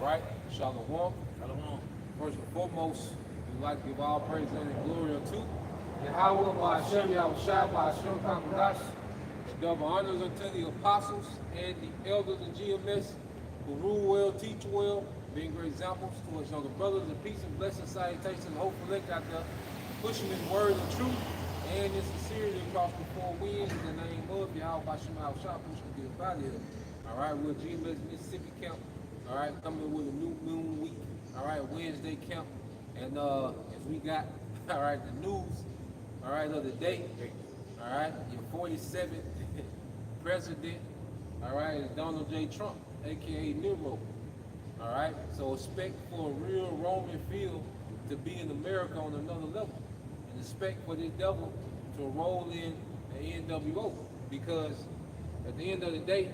right? Shalom. Shalom. First and foremost, we'd like to give all praise and glory unto Yahweh, by Hashem, Yahushua, by Hashem, Kamadash. Double honors unto the apostles and the elders in GMS who rule well, teach well, being great examples to us younger brothers in peace and blessing, salutations, and hope for out there, pushing His word and truth and in sincerity across the four winds in the name of Yahweh, by Hashem, Yahushua, pushing to get out of here. All right, we're GMS Mississippi camp. All right, coming with a new moon week. All right, Wednesday camp, and as we got, all right, the news, all right, of the day. All right, your 47th president, all right, is Donald J. Trump, aka Nero. All right, so expect for a real Roman feel to be in America on another level, and expect for this devil to roll in the NWO, because at the end of the day,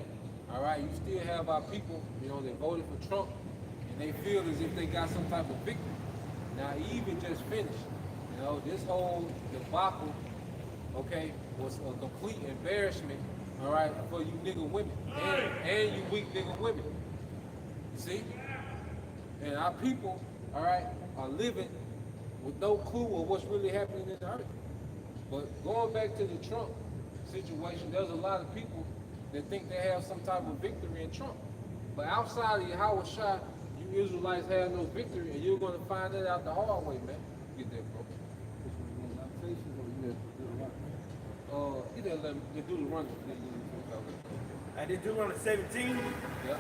all right, you still have our people, you know, that voted for Trump, and they feel as if they got some type of victory. Now, he even just finished. You know, this whole debacle, okay, was a complete embarrassment, all right, for you nigga women and you weak nigga women. You see? And our people, all right, are living with no clue of what's really happening in the earth. But going back to the Trump situation, there's a lot of people that think they have some type of victory in Trump. But outside of Yahweh Shai, you Israelites have no victory, and you're going to find that out the hard way, man. Get that, bro. He didn't let me do the running. I did do on the 17 Yep.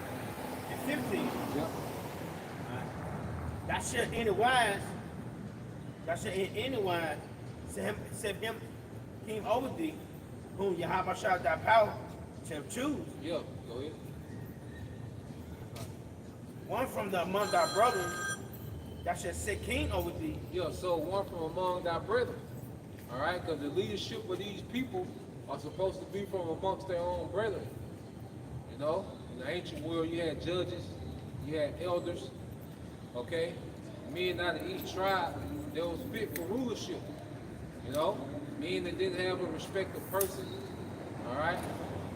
and 15. Yep. That should anywise, save him King over thee, whom Yahweh shall thy power shall choose. Yeah, go ahead. One from the among thy brothers that shall set king over thee. Yeah, so one from among thy brethren. All right, because the leadership of these people are supposed to be from amongst their own brethren. You know, in the ancient world, you had judges, you had elders, okay? Men out of each tribe that was fit for rulership. You know, men that didn't have a respect of person, all right?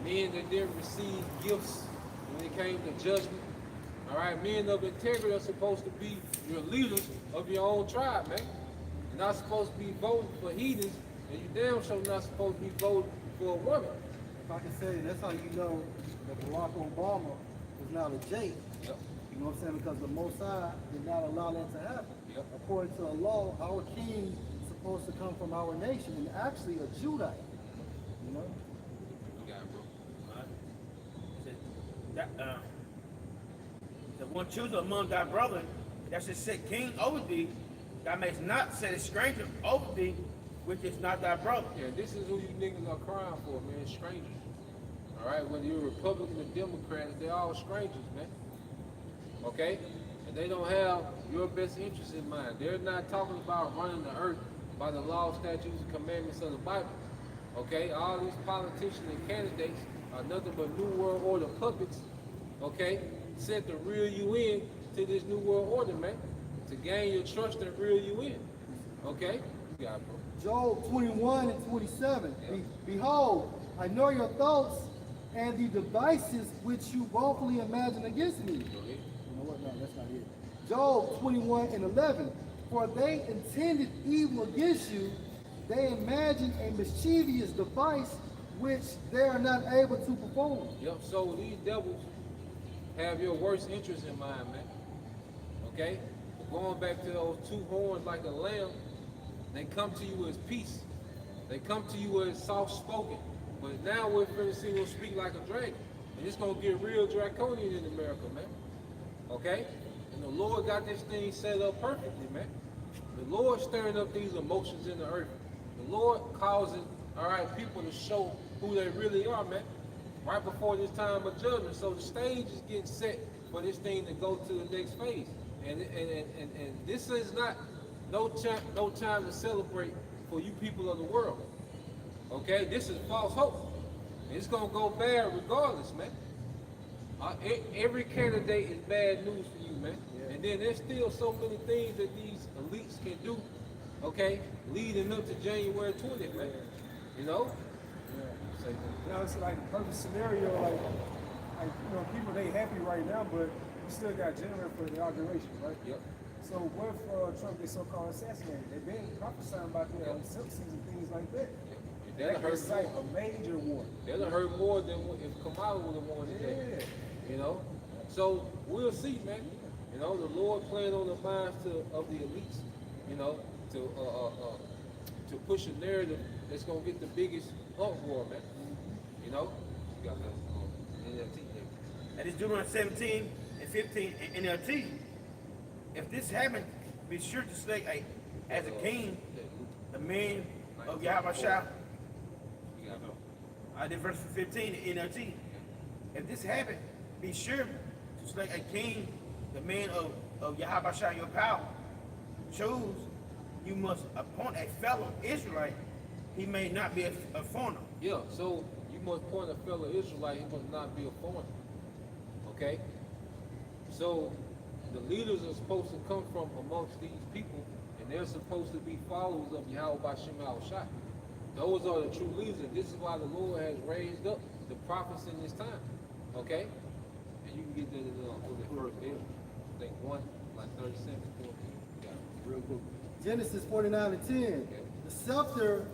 Men that didn't receive gifts when it came to judgment. All right, men of integrity are supposed to be your leaders of your own tribe, man. You're not supposed to be voting for heathens, and you damn sure not supposed to be voting for a woman. If I can say, that's how you know that Barack Obama is not a J. Yep. You know what I'm saying? Because the Mossad did not allow that to happen. Yep. According to the law, our king is supposed to come from our nation and actually a Judite. You know? You got it, bro. The one choose among thy brethren that shall set king over thee, thou mayst not set a stranger over thee, which is not thy brother. Yeah, this is who you niggas are crying for, man, strangers. All right, whether you're Republican or Democrat, they're all strangers, man. Okay? And they don't have your best interest in mind. They're not talking about running the earth by the law, statutes, and commandments of the Bible. Okay? All these politicians and candidates are nothing but New World Order puppets, okay? Set to reel you in to this New World Order, man. To gain your trust and reel you in. Okay? You got it, bro. Job 21 and 27. Yeah. Behold, I know your thoughts and the devices which you wrongfully imagine against me. Go ahead. You know what? No, that's not it. Job 21 and 11. For they intended evil against you. They imagined a mischievous device which they are not able to perform. Yep, so these devils have your worst interest in mind, man. Okay? But going back to those two horns like a lamb, they come to you as peace. They come to you as soft-spoken. But now we're finna see them speak like a dragon. And it's gonna get real draconian in America, man. Okay? And the Lord got this thing set up perfectly, man. The Lord stirring up these emotions in the earth. The Lord causing, all right, people to show who they really are, man. Right before this time of judgment. So the stage is getting set for this thing to go to the next phase. And this is not no time to celebrate for you people of the world. Okay? This is false hope. It's gonna go bad regardless, man. Every candidate is bad news for you, man. Yeah. And then there's still so many things that these elites can do, okay, leading up to January 20th, man. You know? Yeah. You know, it's like the perfect scenario, like you know, people they happy right now, but we still got January for the inauguration, right? Yep. So what if Trump gets so-called assassinated? They've been prophesying about that on Simpsons and things like that. And That that'll could hurt incite more. a major war. That'll hurt more than if Kamala would have won today. You know? So we'll see, man. You know, the Lord playing on the minds of the elites, you know, to push a narrative that's gonna get the biggest uproar, man. You know? You got that NLT there. And it's Deuteronomy 17 and 15 in NLT. If this happens, be sure to slay as a king, the man of Yahweh Shah. You got it. I did verse 15 in NLT. If this happens, be sure to slay a king, the man of Yahweh Shah, your power. Choose, you must appoint a fellow Israelite. He may not be a foreigner. Yeah, so you must point a fellow Israelite, he must not be a foreigner. Okay? So the leaders are supposed to come from amongst these people, and they're supposed to be followers of Yahweh Bashem Shai. Those are the true leaders, and this is why the Lord has raised up the prophets in this time. Okay? And you can get that in the first Israel. I think 1, like 37, 14. Yeah. Real quick. Genesis 49 and 10. The scepter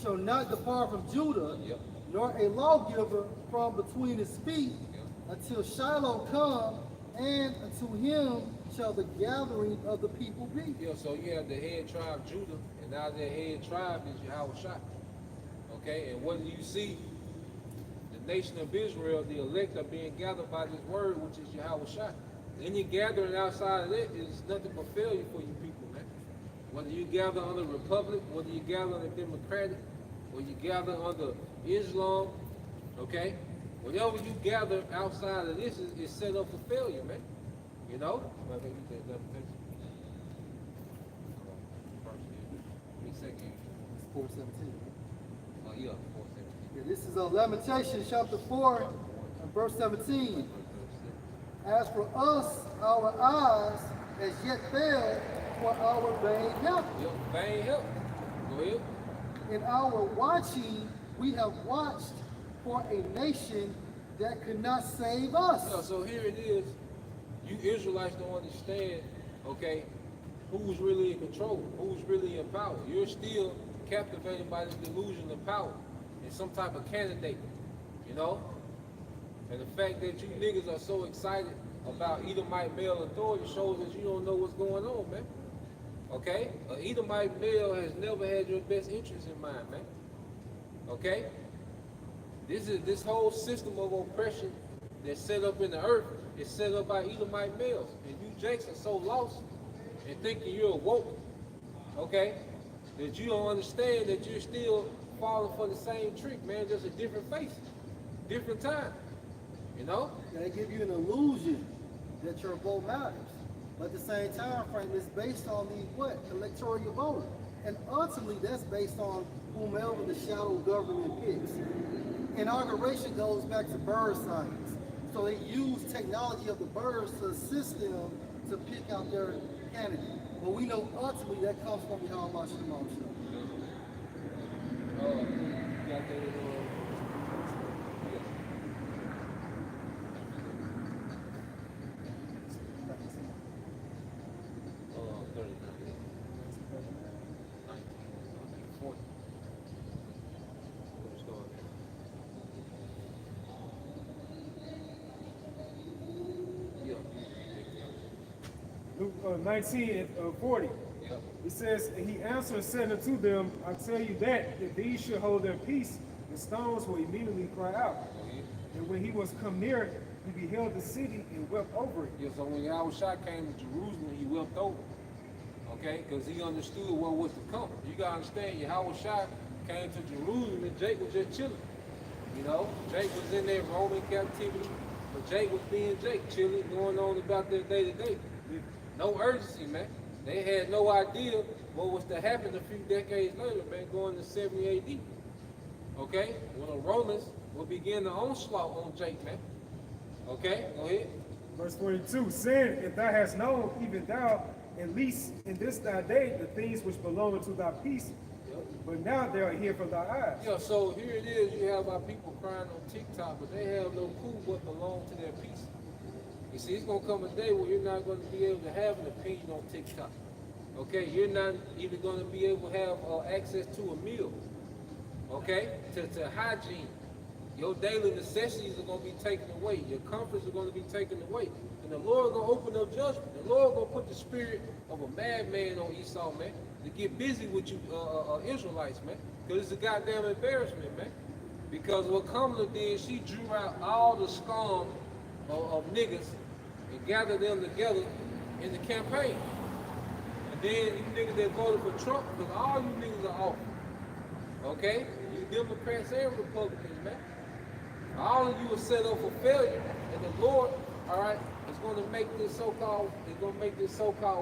shall not depart from Judah, Yep. nor a lawgiver from between his feet, Yep. until Shiloh come, and unto him shall the gathering of the people be. Yeah, so you have the head tribe Judah, and now their head tribe is Yahweh Shai. Okay, and what do you see? The nation of Israel, the elect are being gathered by this word, which is Yahweh Shai. Any gathering outside of it is nothing but failure for you people, man. Whether you gather under Republic, whether you gather under Democratic, or you gather under Islam, okay? Whatever you gather outside of this is set up for failure, man. You know? Second. 4:17. Oh, yeah, 4:17. Yeah, this is Lamentations chapter 4 and verse 17. As for us, our eyes as yet fail for our vain help. Yep, vain help. Go ahead. In our watching, we have watched for a nation that could not save us. Yeah, so here it is. You Israelites don't understand, okay, who's really in control, who's really in power. You're still captivated by this delusion of power and some type of candidate, you know? And the fact that you niggas are so excited about Edomite male authority shows that you don't know what's going on, man. Okay? An Edomite male has never had your best interest in mind, man. Okay? This whole system of oppression that's set up in the earth is set up by Edomite males. And you jakes are so lost and thinking you're woke, okay, that you don't understand that you're still falling for the same trick, man, just a different face, different time. You know? They give you an illusion that your vote matters. But at the same time frame, it's based on the what? Electoral vote. And ultimately, that's based on whomever the shadow government picks. Inauguration goes back to bird science. So they use technology of the birds to assist them to pick out their candidate. But we know ultimately that comes from the Yahweh Shemam. You got that in, Luke 19 and 40. Yep. It says, and he answered and said unto them, I tell you that if these should hold their peace, the stones will immediately cry out. And when he was come near, he beheld the city and wept over it. Yeah, so when Yahweh Shai came to Jerusalem, he wept over it. Okay? Because he understood what was to come. You gotta understand, Yahweh Shai came to Jerusalem and Jake was just chilling. You know? Jake was in their Roman captivity, but Jake was being Jake, chilling, going on about their day to day. No urgency, man. They had no idea what was to happen a few decades later, man, going to 70 AD. Okay? When the Romans will begin the onslaught on Jake, man. Okay? Go ahead. Verse 42, saying, if thou hast known, even thou, at least in this thy day, the things which belong unto thy peace, but now they are here from thy eyes. Yeah, so here it is. You have our people crying on TikTok, but they have no clue what belongs to their peace. You see, it's gonna come a day where you're not gonna be able to have an opinion on TikTok. Okay, you're not even gonna be able to have access to a meal. Okay, to hygiene. Your daily necessities are gonna be taken away. Your comforts are gonna be taken away. And the Lord gonna open up judgment. The Lord gonna put the spirit of a madman on Esau, man, to get busy with you Israelites, man. Because it's a goddamn embarrassment, man. Because what Kamala did, she drew out all the scum of niggas and gathered them together in the campaign. And then you niggas that voted for Trump, because all you niggas are off. Okay? You Democrats and Republicans, man. All of you are set up for failure. And the Lord, all right, is going to make this so-called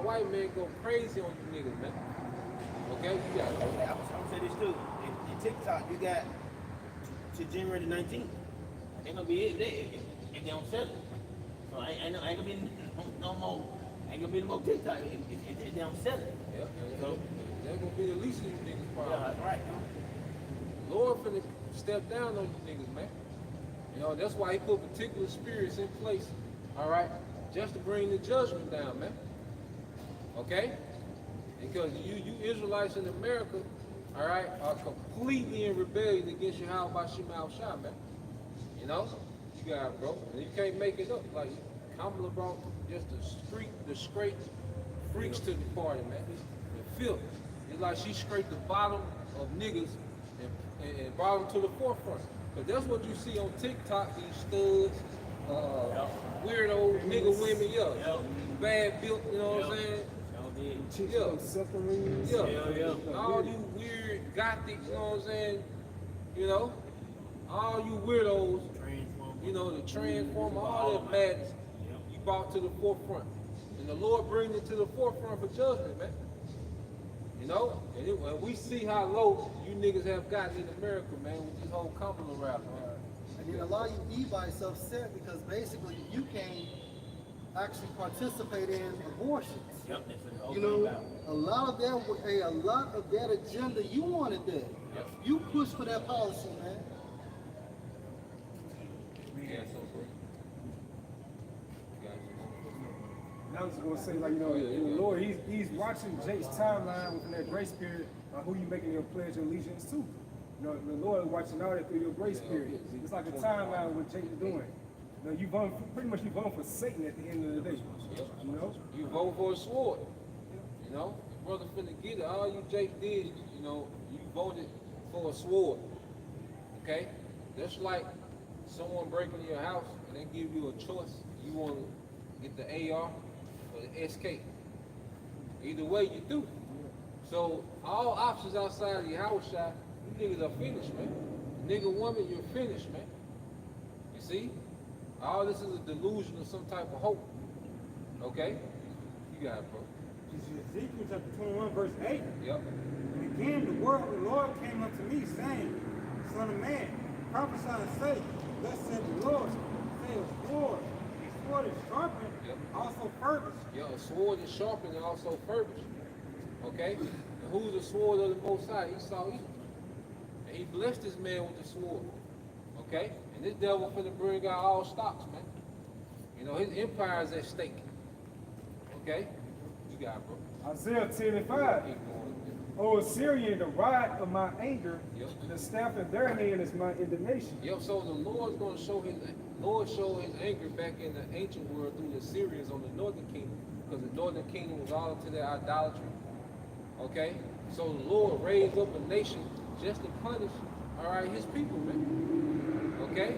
white man go crazy on you niggas, man. Okay? You got it. I'm gonna say this too. In TikTok, you got to January the 19th. Ain't gonna be it if they don't sell it. So ain't gonna be no more. Ain't gonna be no more TikTok if they don't sell it. Yeah, So, they're going to be the least of you niggas' problem. yeah, right. Lord finna step down on you niggas, man. You know, that's why he put particular spirits in place, all right, just to bring the judgment down, man. Okay? Because you Israelites in America, all right, are completely in rebellion against Yahweh Bashim al-Shah, man. You know? You got it, bro. And you can't make it up. Like, Kamala brought just the straight freaks to the party, man. The filth. It's like she scraped the bottom of niggas and brought them to the forefront. But that's what you see on TikTok, these studs, weirdo nigga women, bad built, you know what I'm saying? Chicks Yeah. with submarines. Yeah. All you weird gothic, you know what I'm saying? You know? All you weirdos, you know, the transformer, all that madness, you brought to the forefront. And the Lord brings it to the forefront for judgment, man. You know? And we see how low you niggas have gotten in America, man, with this whole Kamala rally, man. And then a lot of you Evites upset because basically you can't actually participate in abortions. Yep, that's what the whole You thing know, about. a lot of that agenda, you wanted that. Yep. You pushed for that policy, man. Yeah, so cool. And I was just gonna say, like, you know, the Lord, he's watching Jake's timeline within that grace period on who you making your pledge of allegiance to. You know, the Lord is watching all that through your grace period. It's like a timeline of what Jake is doing. You know, you vote for Satan at the end of the day. You know? You vote for a sword. You know, your brother finna get it. All you Jake did, you know, you voted for a sword. Okay? That's like someone breaking your house and they give you a choice. You want to get the AR or the SK. Either way, you do. So all options outside of your house shot, you niggas are finished, man. Nigga, woman, you're finished, man. You see? All this is a delusion of some type of hope. Okay? You got it, bro. Ezekiel chapter 21, verse 8. Yep. And again, the word of the Lord came up to me, saying, Son of man, prophesy and say, thus said the Lord, say a sword is sharpened, Yep. also furbished. Yeah, a sword is sharpened and also furbished. Okay? And who's the sword of the Most High? Esau Edom. And he blessed this man with the sword. Okay? And this devil finna bring out all stocks, man. You know, his empire is at stake. Okay? You got it, bro. Isaiah 10 and 5. Keep going. O Assyrian, the rod of my anger, Yep. and the staff in their hand is my indignation. Yep, so the Lord's going to show his anger back in the ancient world through the Assyrians on the northern kingdom, because the northern kingdom was all into their idolatry. Okay? So the Lord raised up a nation just to punish, all right, his people, man. Okay?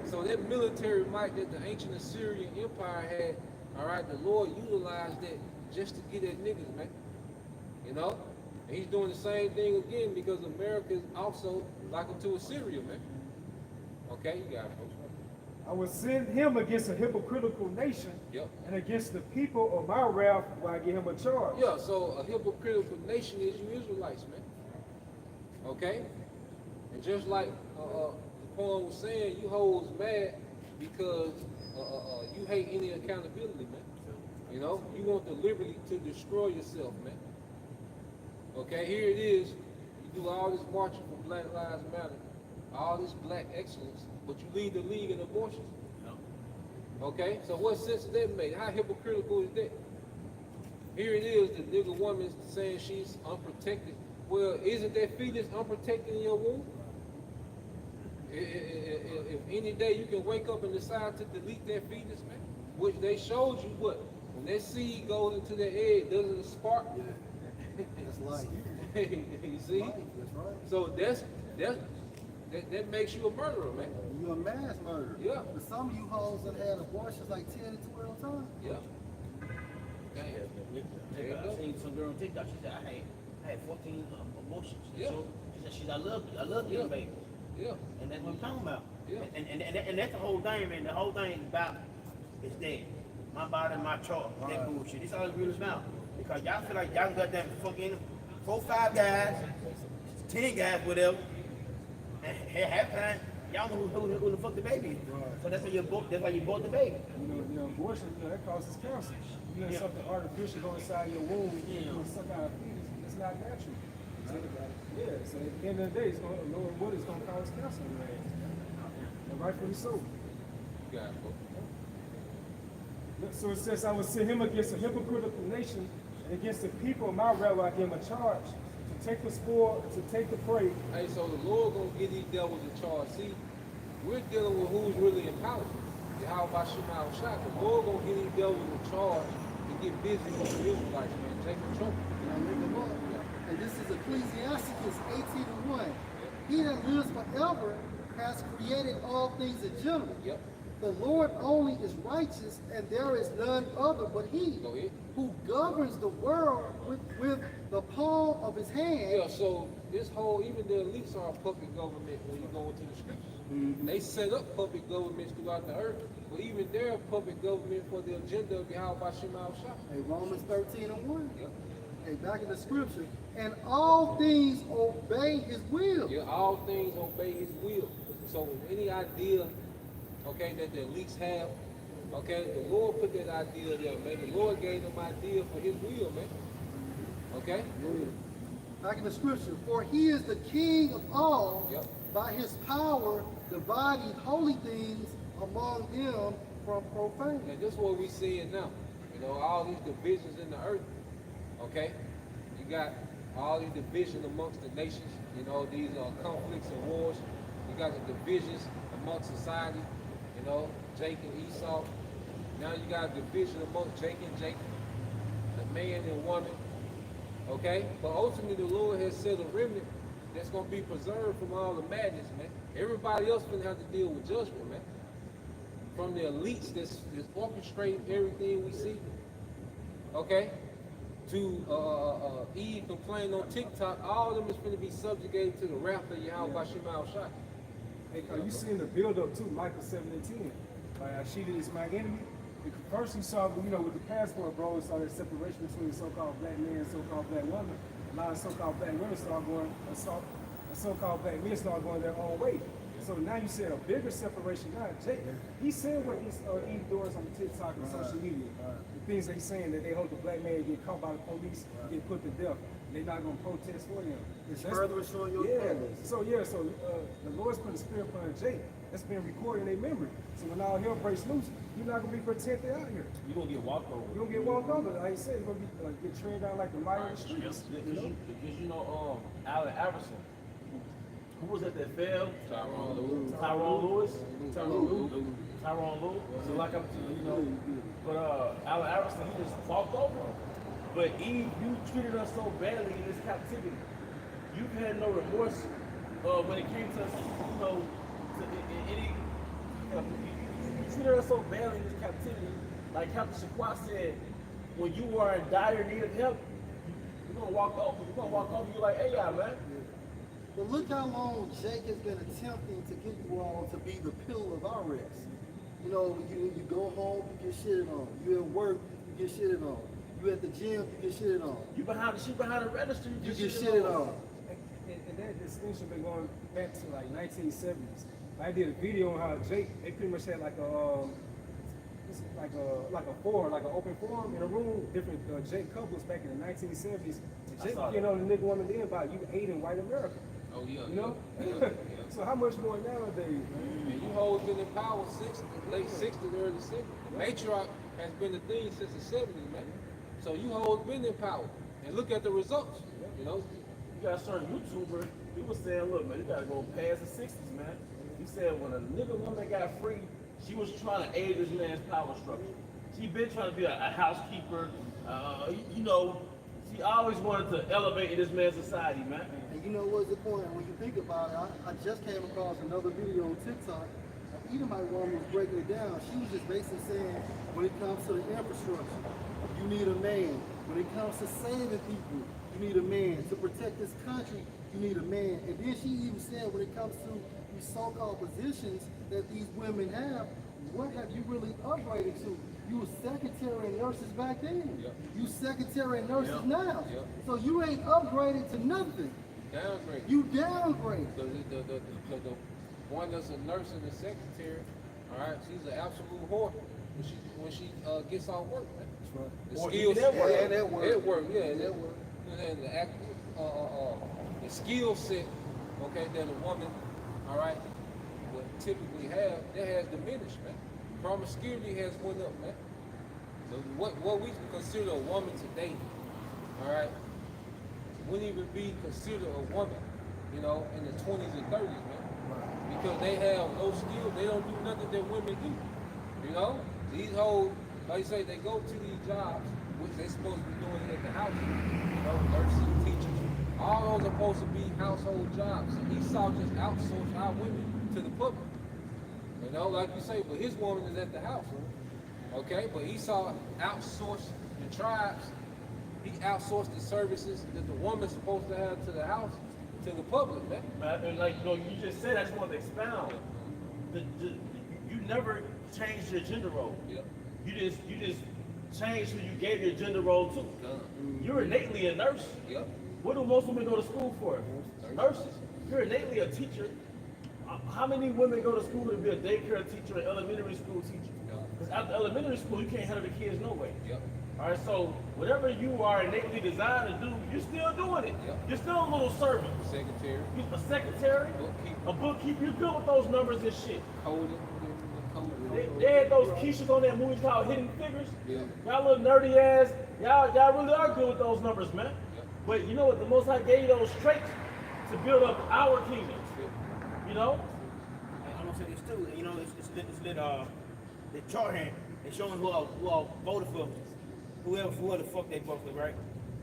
So that military might that the ancient Assyrian Empire had, all right, the Lord utilized that just to get at niggas, man. You know? And he's doing the same thing again because America is also like unto Assyria, man. Okay, you got it, folks. I will send him against a hypocritical nation, Yep. and against the people of my wrath will I give him a charge. Yeah, so a hypocritical nation is you Israelites, man. Okay? And just like the poem was saying, you hoes mad because you hate any accountability, man. You know, you want the liberty to destroy yourself, man. Okay, here it is. You do all this marching for Black Lives Matter, all this black excellence, but you lead the league in abortion. Okay, so what sense does that make? How hypocritical is that? Here it is, the nigga woman saying she's unprotected. Well, isn't that fetus unprotected in your womb? If any day you can wake up and decide to delete that fetus, man, which they showed you what? When that seed goes into the egg, doesn't it spark? That's life. You see? Life, that's right. So that makes you a murderer, man. You're a mass murderer. Yeah. But some of you hoes that had abortions like 10 to 12 times. Yeah. Damn. I seen some girl on TikTok. She said, I had 14 abortions. Yeah. So she said, I love Yeah. these babies. Yeah. And that's what I'm talking about. Yeah. And that's the whole thing, man. The whole thing is about is that my body, my choice. That bullshit. This all it's really about. Because y'all feel like y'all got that fucking 4, 5 guys, 10 guys, whatever. And half time, y'all know who the fuck the baby is. So that's why you bought the baby. You know, abortion, that causes cancer. You know, something artificial go inside your womb, you know, some kind of fetus. It's not natural. Yeah, so at the end of the day, it's going to, Lord, what is going to cause cancer in your ass? And rightfully so. You got it, bro. So it says, I will send him against a hypocritical nation, and against the people of my realm I give him a charge to take the spoil, to take the prey. Hey, so the Lord gonna give these devils a charge. See, we're dealing with who's really in power. How about Shema Shah? The Lord gonna give these devils a charge to get busy with the Israelites, man. Take control. Now look them up. And this is Ecclesiasticus 18:1. He that lives forever has created all things in general. Yep. The Lord only is righteous, and there is none other but He, Go ahead. who governs the world with the palm of His hand. Yeah, so this whole, even the elites are a puppet government when you go into the scriptures. They set up puppet governments throughout the earth, but even they're a puppet government for the agenda of Yahweh Shema Shah. Hey, Romans 13:1. Yep. Hey, back in the scripture. And all things obey His will. Yeah, all things obey His will. So any idea, okay, that the elites have, okay, the Lord put that idea there, man. The Lord gave them idea for His will, man. Okay? Back in the scripture. For He is the King of all. Yep. By His power, dividing holy things among them from profane. And this is what we seeing now. You know, all these divisions in the earth, okay? You got all these divisions amongst the nations, you know, these conflicts and wars. You got the divisions amongst society, you know, Jake and Esau. Now you got a division amongst Jake and Jacob, the man and woman, okay? But ultimately the Lord has set a remnant that's going to be preserved from all the madness, man. Everybody else going to have to deal with judgment, man. From the elites that's orchestrating everything we see, okay, to Eve complaining on TikTok, all of them is going to be subjugated to the wrath of Yahweh Shema Shah. Hey, are you seeing the build up to Micah 7:10? Like Ashida is my enemy. Because first you saw, you know, with the passport, bro, you saw that separation between the so-called black man and so-called black woman. A lot of so-called black women start going, so-called black men start going their own way. So now you see a bigger separation. Now, Jake, he's saying what he's eating doors on TikTok and social media. The things that he's saying that they hope the black man get caught by the police, get put to death. They're not going to protest for him. It's further showing your presence. So the Lord's put a spirit upon Jake. That's been recorded in their memory. So when all hell breaks loose, you're not going to be protected out here. You're going to get walked over. You're going to get walked over. Like I said, you're going to be get trained down like the mire of the streets. Because you know, Allen Iverson, who was that fell? Tyrone Lewis. Tyrone Lewis. Tyrone Lewis. Tyrone Lewis. So like I'm, you know, but Allen Iverson, he just walked over him. But Eve, you treated us so badly in this captivity. You've had no remorse when it came to, you know, to any. You treated us so badly in this captivity. Like Captain Shaquat said, when you were in dire need of help, you're gonna walk over. You're gonna walk over. You're like, hey, yeah, man. But look how long Jake has been attempting to get you all to be the pillar of our rest. You know, you go home, you get shitted on. You at work, you get shitted on. You at the gym, you get shitted on. You behind the register. You get shitted on. And that distinction been going back to like 1970s. I did a video on how Jake, they pretty much had like a forum, like an open forum in a room, different Jake couples back in the 1970s. And Jake getting on the nigga woman then about you hating white America. Oh yeah. You know? Yeah. So how much more nowadays, man? And you hoes been in power late 60s, early 70s. Matriarch has been the thing since the 70s, man. So you hoes been in power. And look at the results. You know? You got a certain YouTuber, he was saying, look, man, you gotta go past the 60s, man. He said when a nigga woman got free, she was trying to aid this man's power structure. She been trying to be a housekeeper, you know, she always wanted to elevate in this man's society, man. And you know what's the point? When you think about it, I just came across another video on TikTok. Even my woman was breaking it down. She was just basically saying, when it comes to the infrastructure, you need a man. When it comes to saving people, you need a man. To protect this country, you need a man. And then she even said, when it comes to these so-called positions that these women have, what have you really upgraded to? You were secretary and nurses back then. Yep. You secretary and nurses Yep. now. Yep. So you ain't upgraded to nothing. Downgrade. You downgrade. The one that's a nurse and a secretary, all right, she's an absolute whore when she gets off work, man. The Or skills, even at work. Yeah, that work. It work, yeah, that work. And the skill set, okay, that a woman, all right, would typically have, that has diminished, man. Promiscuity has went up, man. So what we consider a woman today, all right, wouldn't even be considered a woman, you know, in the 20s and 30s, man. Because they have no skill, they don't do nothing that women do. You know? These hoes, like you say, they go to these jobs, which they supposed to be doing at the house. You know, nursing, teachers. All those are supposed to be household jobs. And Esau just outsourced our women to the public. You know, like you say, but his woman is at the house. Okay? But Esau outsourced the tribes. He outsourced the services that the woman's supposed to have to the house, to the public, man. And like you know, you just said, I just want to expound. You never changed your gender role. Yep. You just changed who you gave your gender role to. Done. You're innately a nurse. Yep. What do most women go to school for? Nurses. You're innately a teacher. How many women go to school to be a daycare teacher or elementary school teacher? Because after elementary school, you can't handle the kids no way. Yep. All right, so whatever you are innately designed to do, you're still doing it. Yep. You're still a little servant. Secretary, You're a secretary, bookkeeper, a bookkeeper. You're good with those numbers and shit. coding, They had those Keishas on that movie called Hidden Figures. Yeah. Y'all little nerdy ass. Y'all really are good with those numbers, man. Yep. But you know what? The Most High gave you those traits to build up our kingdom. You know? And I'm gonna say this too. You know, the chart here, they showing who all voted for whoever the fuck they voted for, right?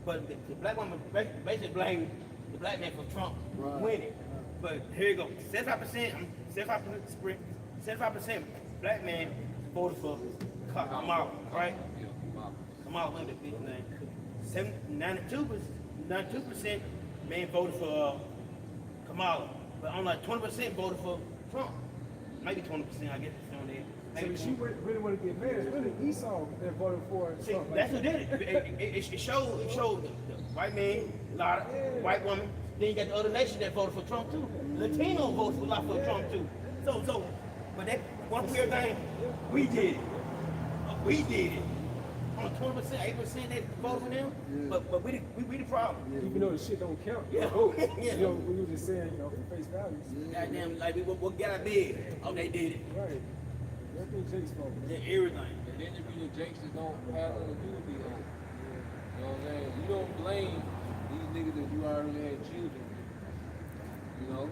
But the black woman basically blamed the black man for Trump winning. But here you go, 75% black man voted for Kamala, right? Yeah, Bob. Kamala, whatever that bitch name. 92% man voted for Kamala, but only like 20% voted for Trump. Maybe 20%, I guess. So if she really want to get mad, it's really Esau that voted for See, Trump. that's what did it. It showed the white man, a lot of white woman. Then you got the other nation that voted for Trump too. Latino voted for a lot for Trump too. So, but that one weird thing, we did it. We did it. On 20%, 8% they voted for them. But we the problem. Even though the shit don't count. Yeah. Oh, Yeah. You know, we were just saying, you know, for face values. Goddamn, like we got a bid. Oh, they did it. Right. That's been Jake's fault. They everything. And then you be the jakes that don't have nothing to do with these hoes. You know what I'm saying? You don't blame these niggas that you already had children with. You know?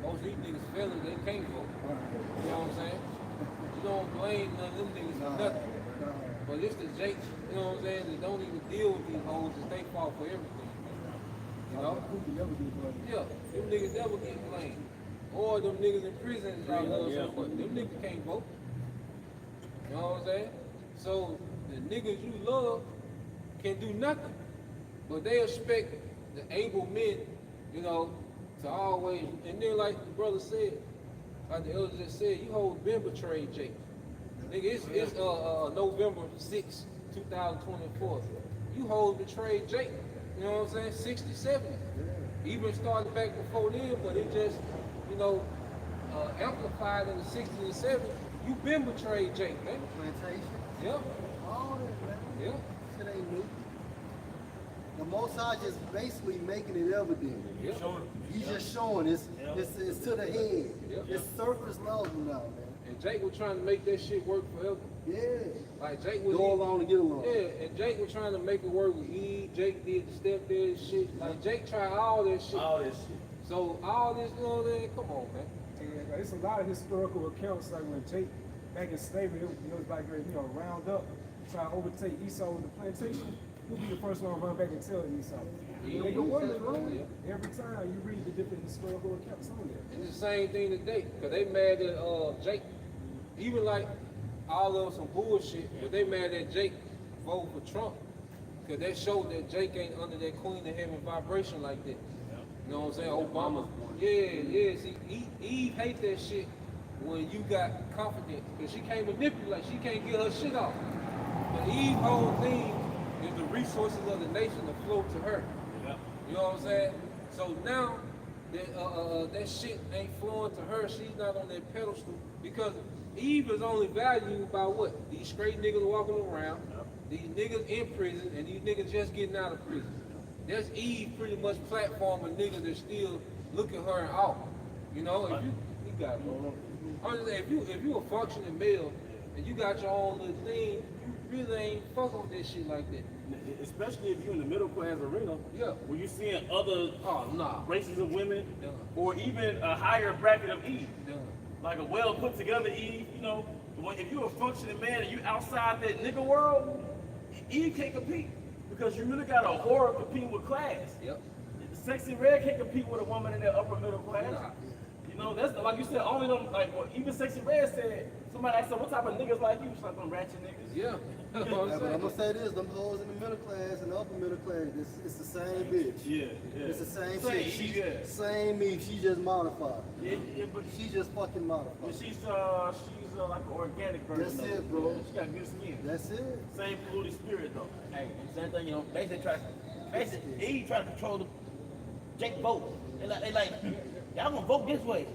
Most of these niggas fellas, they can't vote. You know what I'm saying? You don't blame none of them niggas for nothing. But it's the jakes, you know what I'm saying, that don't even deal with these hoes, it's they fault for everything. You know? Who can never get bloody? Yeah, them niggas never get blamed. Or them niggas in prison that y'all love so much. Them niggas can't vote. You know what I'm saying? So the niggas you love can do nothing. But they expect the able men, you know, to always, and then like the brother said, like the elder just said, you hold been betrayed, Jake. Nigga, it's November 6, 2024. You hold betrayed Jake. You know what I'm saying? 60, 70. Even started back before then, but it just, you know, amplified in the 60s and 70s. You been betrayed, Jake, man. Plantation. Yep. All that, man. Yep. Shit ain't new. The Most High just basically making it evident. Yeah. He's just showing it's to the head. Yeah. It's surface level now, man. And Jake was trying to make that shit work forever. Yeah. Like Jake was Go along to get along. Yeah, and Jake was trying to make it work with Eve. Jake did the stepdad shit. Like Jake tried all that shit. All this shit. So all this, you know, man, come on, man. And it's a lot of historical accounts, like when Jake, back in slavery, it was like, you know, round up, try to overtake Esau with the plantation. Who'll be the first one to run back and tell Esau? Yeah. They wonder, bro. Yeah. Every time you read the different historical accounts on there. It's the same thing today, because they mad at Jake. Even like all of some bullshit, but they mad at Jake vote for Trump. Because that showed that Jake ain't under that Queen of Heaven vibration like that. You know what I'm saying? Obama. Yeah. See, Eve hate that shit when you got confidence. Because she can't manipulate. She can't get her shit off. But Eve whole thing is the resources of the nation to flow to her. You know what I'm saying? So now that shit ain't flowing to her. She's not on that pedestal because Eve is only valued by what? These straight niggas walking around, these niggas in prison, and these niggas just getting out of prison. That's Eve pretty much platforming niggas that still look at her and off. You know, if you got it, bro. Honestly, if you a functioning male and you got your own little thing, you really ain't fucking with that shit like that. Especially if you're in the middle class arena, Yeah. where you're seeing other Nah. races of women, Done. or even a higher bracket of Eve, Done. like a well put together Eve. You know, if you're a functioning man and you outside that nigga world, Eve can't compete because you really got a whore competing with class. Yep. Sexy Red can't compete with a woman in that upper middle class. Nah. You know, that's like you said, only them, like, well, even Sexy Red said, somebody asked her, what type of niggas like you? She's like, them ratchet niggas. Yeah. That's what I'm Yeah, but saying. I'm gonna say this: them hoes in the middle class and the upper middle class, it's the same bitch. Yeah. It's the same Same shit. Eve, yeah. Same Eve. She just modified. Yeah, but She just fucking modified. she's like an organic version. That's of it, bro. She got good skin. That's it. Same polluted spirit though. Hey, same thing, you know, basically Eve trying to control the Jake vote. They like, y'all gonna vote this way.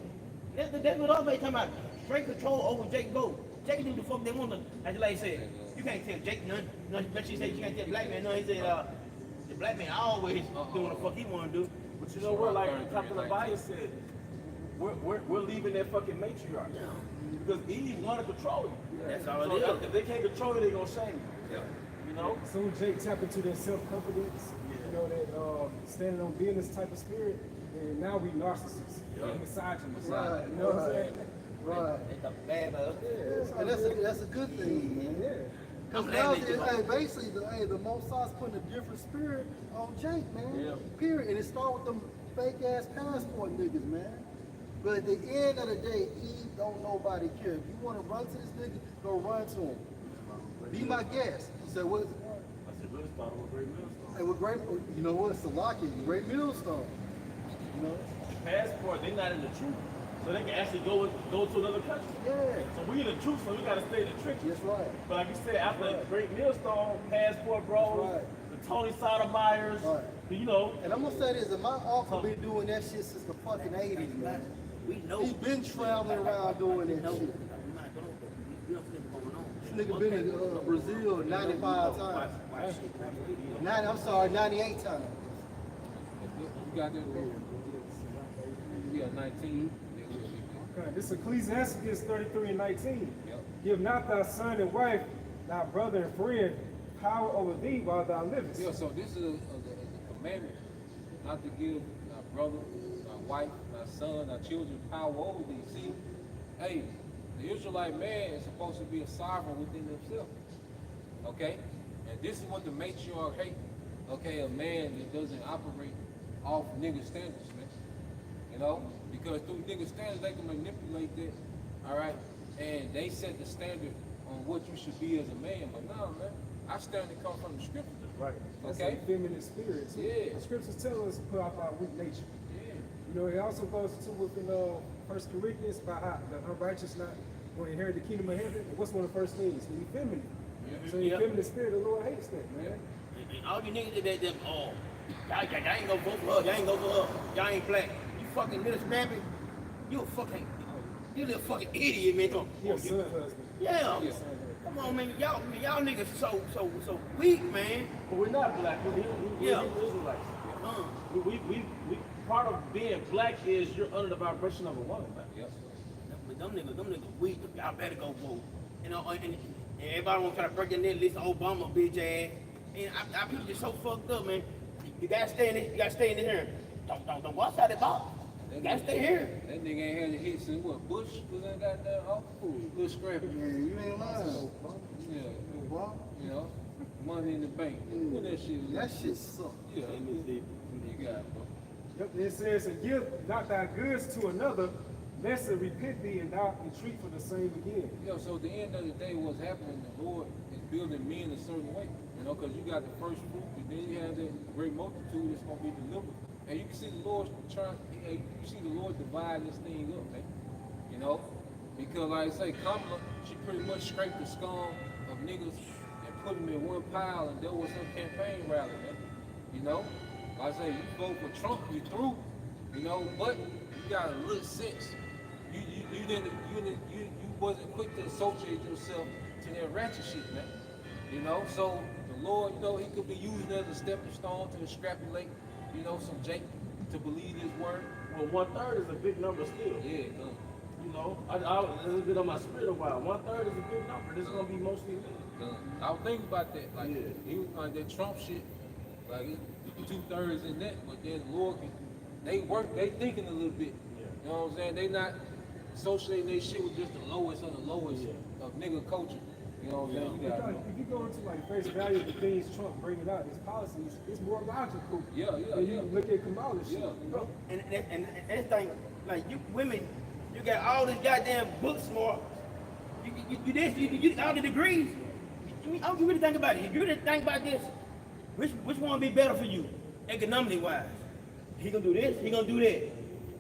That's what all they talking about. Straight control over Jake vote. Jake can do the fuck they want to. As the lady said, you can't tell Jake none. But she said you can't tell the black man none. He said, the black man always doing what the fuck he want to do. But you know what? Like Captain Abaya said, we're leaving that fucking matriarch. Because Eve want to control you. That's all So it is. if they can't control you, they gonna shame you. You know? As soon as Jake tap into that self-confidence, you know, that standing on business type of spirit, and now we narcissists, and misogynists. Right, You know what I'm saying? Right. It's a bad mother. Yeah, and that's a good thing, man. Yeah. Because I'm now, glad they do. hey, basically, the Most High's putting a different spirit on Jake, man. Yeah. Period. And it started with them fake ass passport niggas, man. But at the end of the day, Eve don't nobody care. If you want to run to this nigga, go run to him. Be my guest. He said, what? I said, let's start with Great Millstone. Hey, what great? You know what? It's a locket. Great millstone. You know? Passport, they're not in the truth. So they can actually go to another country. Yeah. So we in the truth, so we gotta stay in the trick. That's right. But like you said, after the Great Millstone, Passport Bros, Right. the Tony Sotomayers, Right. you know, And I'm gonna say this: that my uncle been doing that shit since the fucking '80s, man. We know. He's been traveling around doing that shit. We don't think going on. This nigga been in Brazil 95 times. 98 times. You got that rule. You got 19. Okay, this is Ecclesiastes 33:19. Yep. Give not thy son and wife, thy brother and friend, power over thee while thou livest. Yeah, so this is a commandment not to give our brother, our wife, our son, our children power over these. See, hey, the Israelite man is supposed to be a sovereign within himself. Okay? And this is what the matriarch hate. Okay, a man that doesn't operate off nigga standards, man. You know? Because through nigga standards they can manipulate that. Alright? And they set the standard on what you should be as a man. But no, man. Our standard comes from the scriptures. Right. That's Okay. a feminine spirit. So Yeah. The scriptures tell us to put off our weak nature. Yeah. You know, it also goes to within 1 Corinthians about how the unrighteous not going to inherit the kingdom of heaven. And what's one of the first things? To be feminine. So your feminine spirit, the Lord hates that, man. All you niggas that y'all ain't gonna vote for her, y'all ain't gonna vote for her, y'all ain't black. You fucking little scrappy, you a little fucking idiot, man. He a son husband. Yeah. Yeah. Come on, man. Y'all niggas so weak, man. But we're not black. We're Yeah. Hebrew Israelites. Uh, We part of being black is you're under the vibration of a woman, man. Yep. but them niggas weak. Y'all better go vote. You know, and everybody want to try to break in there, listen to Obama, bitch ass. And our people just so fucked up, man. You gotta stay in it. You gotta stay in here. Don't go outside the box. You gotta stay here. That nigga ain't had a hit since what? Bush was in goddamn office. Bush scrapping. Man, you ain't lying. Yeah. Boy. You know, money in the bank. When that shit was. That shit suck. Yeah. You got it, bro. Yep, it says, and give not thy goods to another, lest it repent thee and thou entreat for the same again. Yeah, so at the end of the day, what's happening, the Lord is building men a certain way. You know, because you got the first fruit, and then you have that great multitude that's going to be delivered. And you can see the Lord dividing this thing up, man. You know? Because, like I say, Kamala, she pretty much scraped the scum of niggas and put them in one pile, and there was her campaign rally, man. You know? Like I say, you vote for Trump, you through. You know, but you got a little sense. You wasn't quick to associate yourself to that ratchet shit, man. You know, so the Lord, you know, he could be using as a stepping stone to extrapolate, you know, some Jake to believe his word. Well, 1/3 is a big number still. Yeah, You know, it's been on my spirit a while. 1/3 is a big number. This is gonna be mostly me. I was thinking about that. Like, Yeah. he was like that Trump shit. Like, it's 2/3 in that, but then the Lord, they thinking a little bit. You know what I'm saying? They not associating their shit with just the lowest of the lowest of nigga culture. You know what I'm saying? You Because gotta know. if you go into like face value of the things Trump bringing out, his policies, it's more logical. Yeah. When you look at Kamala shit, Yeah. you know? And that thing, like you women, you got all these goddamn book smart. You all the degrees. I you really think about it. If you really think about this, which one would be better for you, economically wise? He gonna do this. He gonna do that.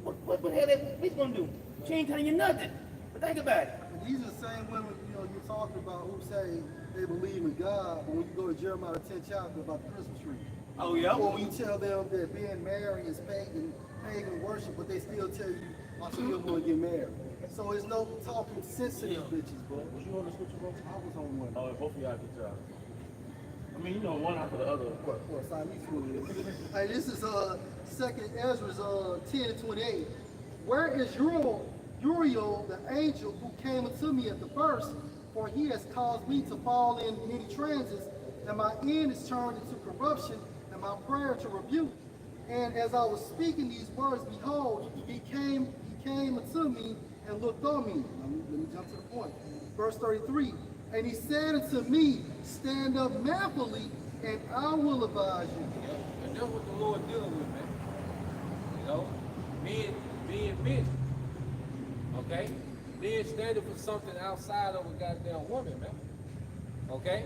What the hell that bitch gonna do? She ain't telling you nothing. But think about it. And these are the same women, you know, you're talking about who say they believe in God, but when you go to Jeremiah 10 chapter about the Christmas tree. Oh yeah. Or when you tell them that being married is pagan worship, but they still tell you, I still want to get married. So it's no talking sensitive bitches, bro. Was you on the scripture, bro? I was on one. Oh, both of y'all good job. I mean, you know, one after the other. Well, sign me to it. Hey, this is 2nd Ezra's 10 and 28. Where is Uriel, the angel who came unto me at the first? For he has caused me to fall in many transits, and my end is turned into corruption, and my prayer to rebuke. And as I was speaking these words, behold, he came unto me and looked on me. Let me jump to the point. Verse 33. And he said unto me, stand up manfully, and I will advise you. Yeah. And that's what the Lord dealing with, man. You know, being men. Okay? Men standing for something outside of a goddamn woman, man. Okay?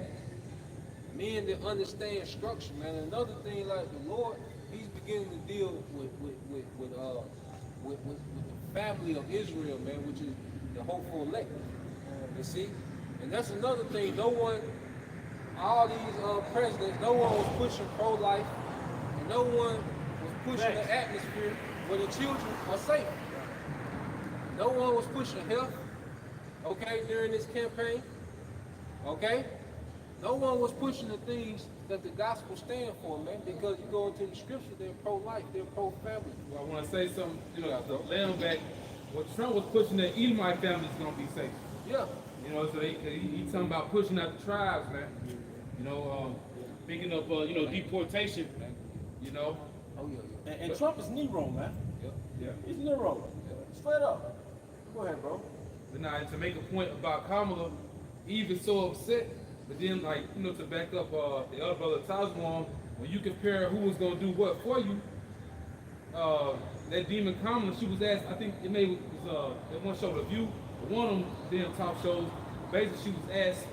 Men that understand structure, man. Another thing, like the Lord, he's beginning to deal with the family of Israel, man, which is the hopeful elect. You see? And that's another thing. No one, all these presidents, no one was pushing pro-life, and no one was pushing the atmosphere where the children are safe. No one was pushing health, okay, during this campaign, okay? No one was pushing the things that the gospel stands for, man, because you go into the scripture, they're pro-life, they're pro-family. Well, I want to say something, you know, to lay them back. What Trump was pushing, that Edomite family is going to be safe. Yeah. You know, so he talking about pushing out the tribes, man. You know, thinking of, you know, deportation, you know. Oh, yeah. And Trump is Nero, man. Yeah. He's Nero. Straight up. Go ahead, bro. But now, to make a point about Kamala, Eve is so upset, but then, like, you know, to back up the other brother Tazwan, when you compare who was going to do what for you, that demon Kamala, she was asked, I think it was that one show, The View, one of them damn top shows, basically she was asked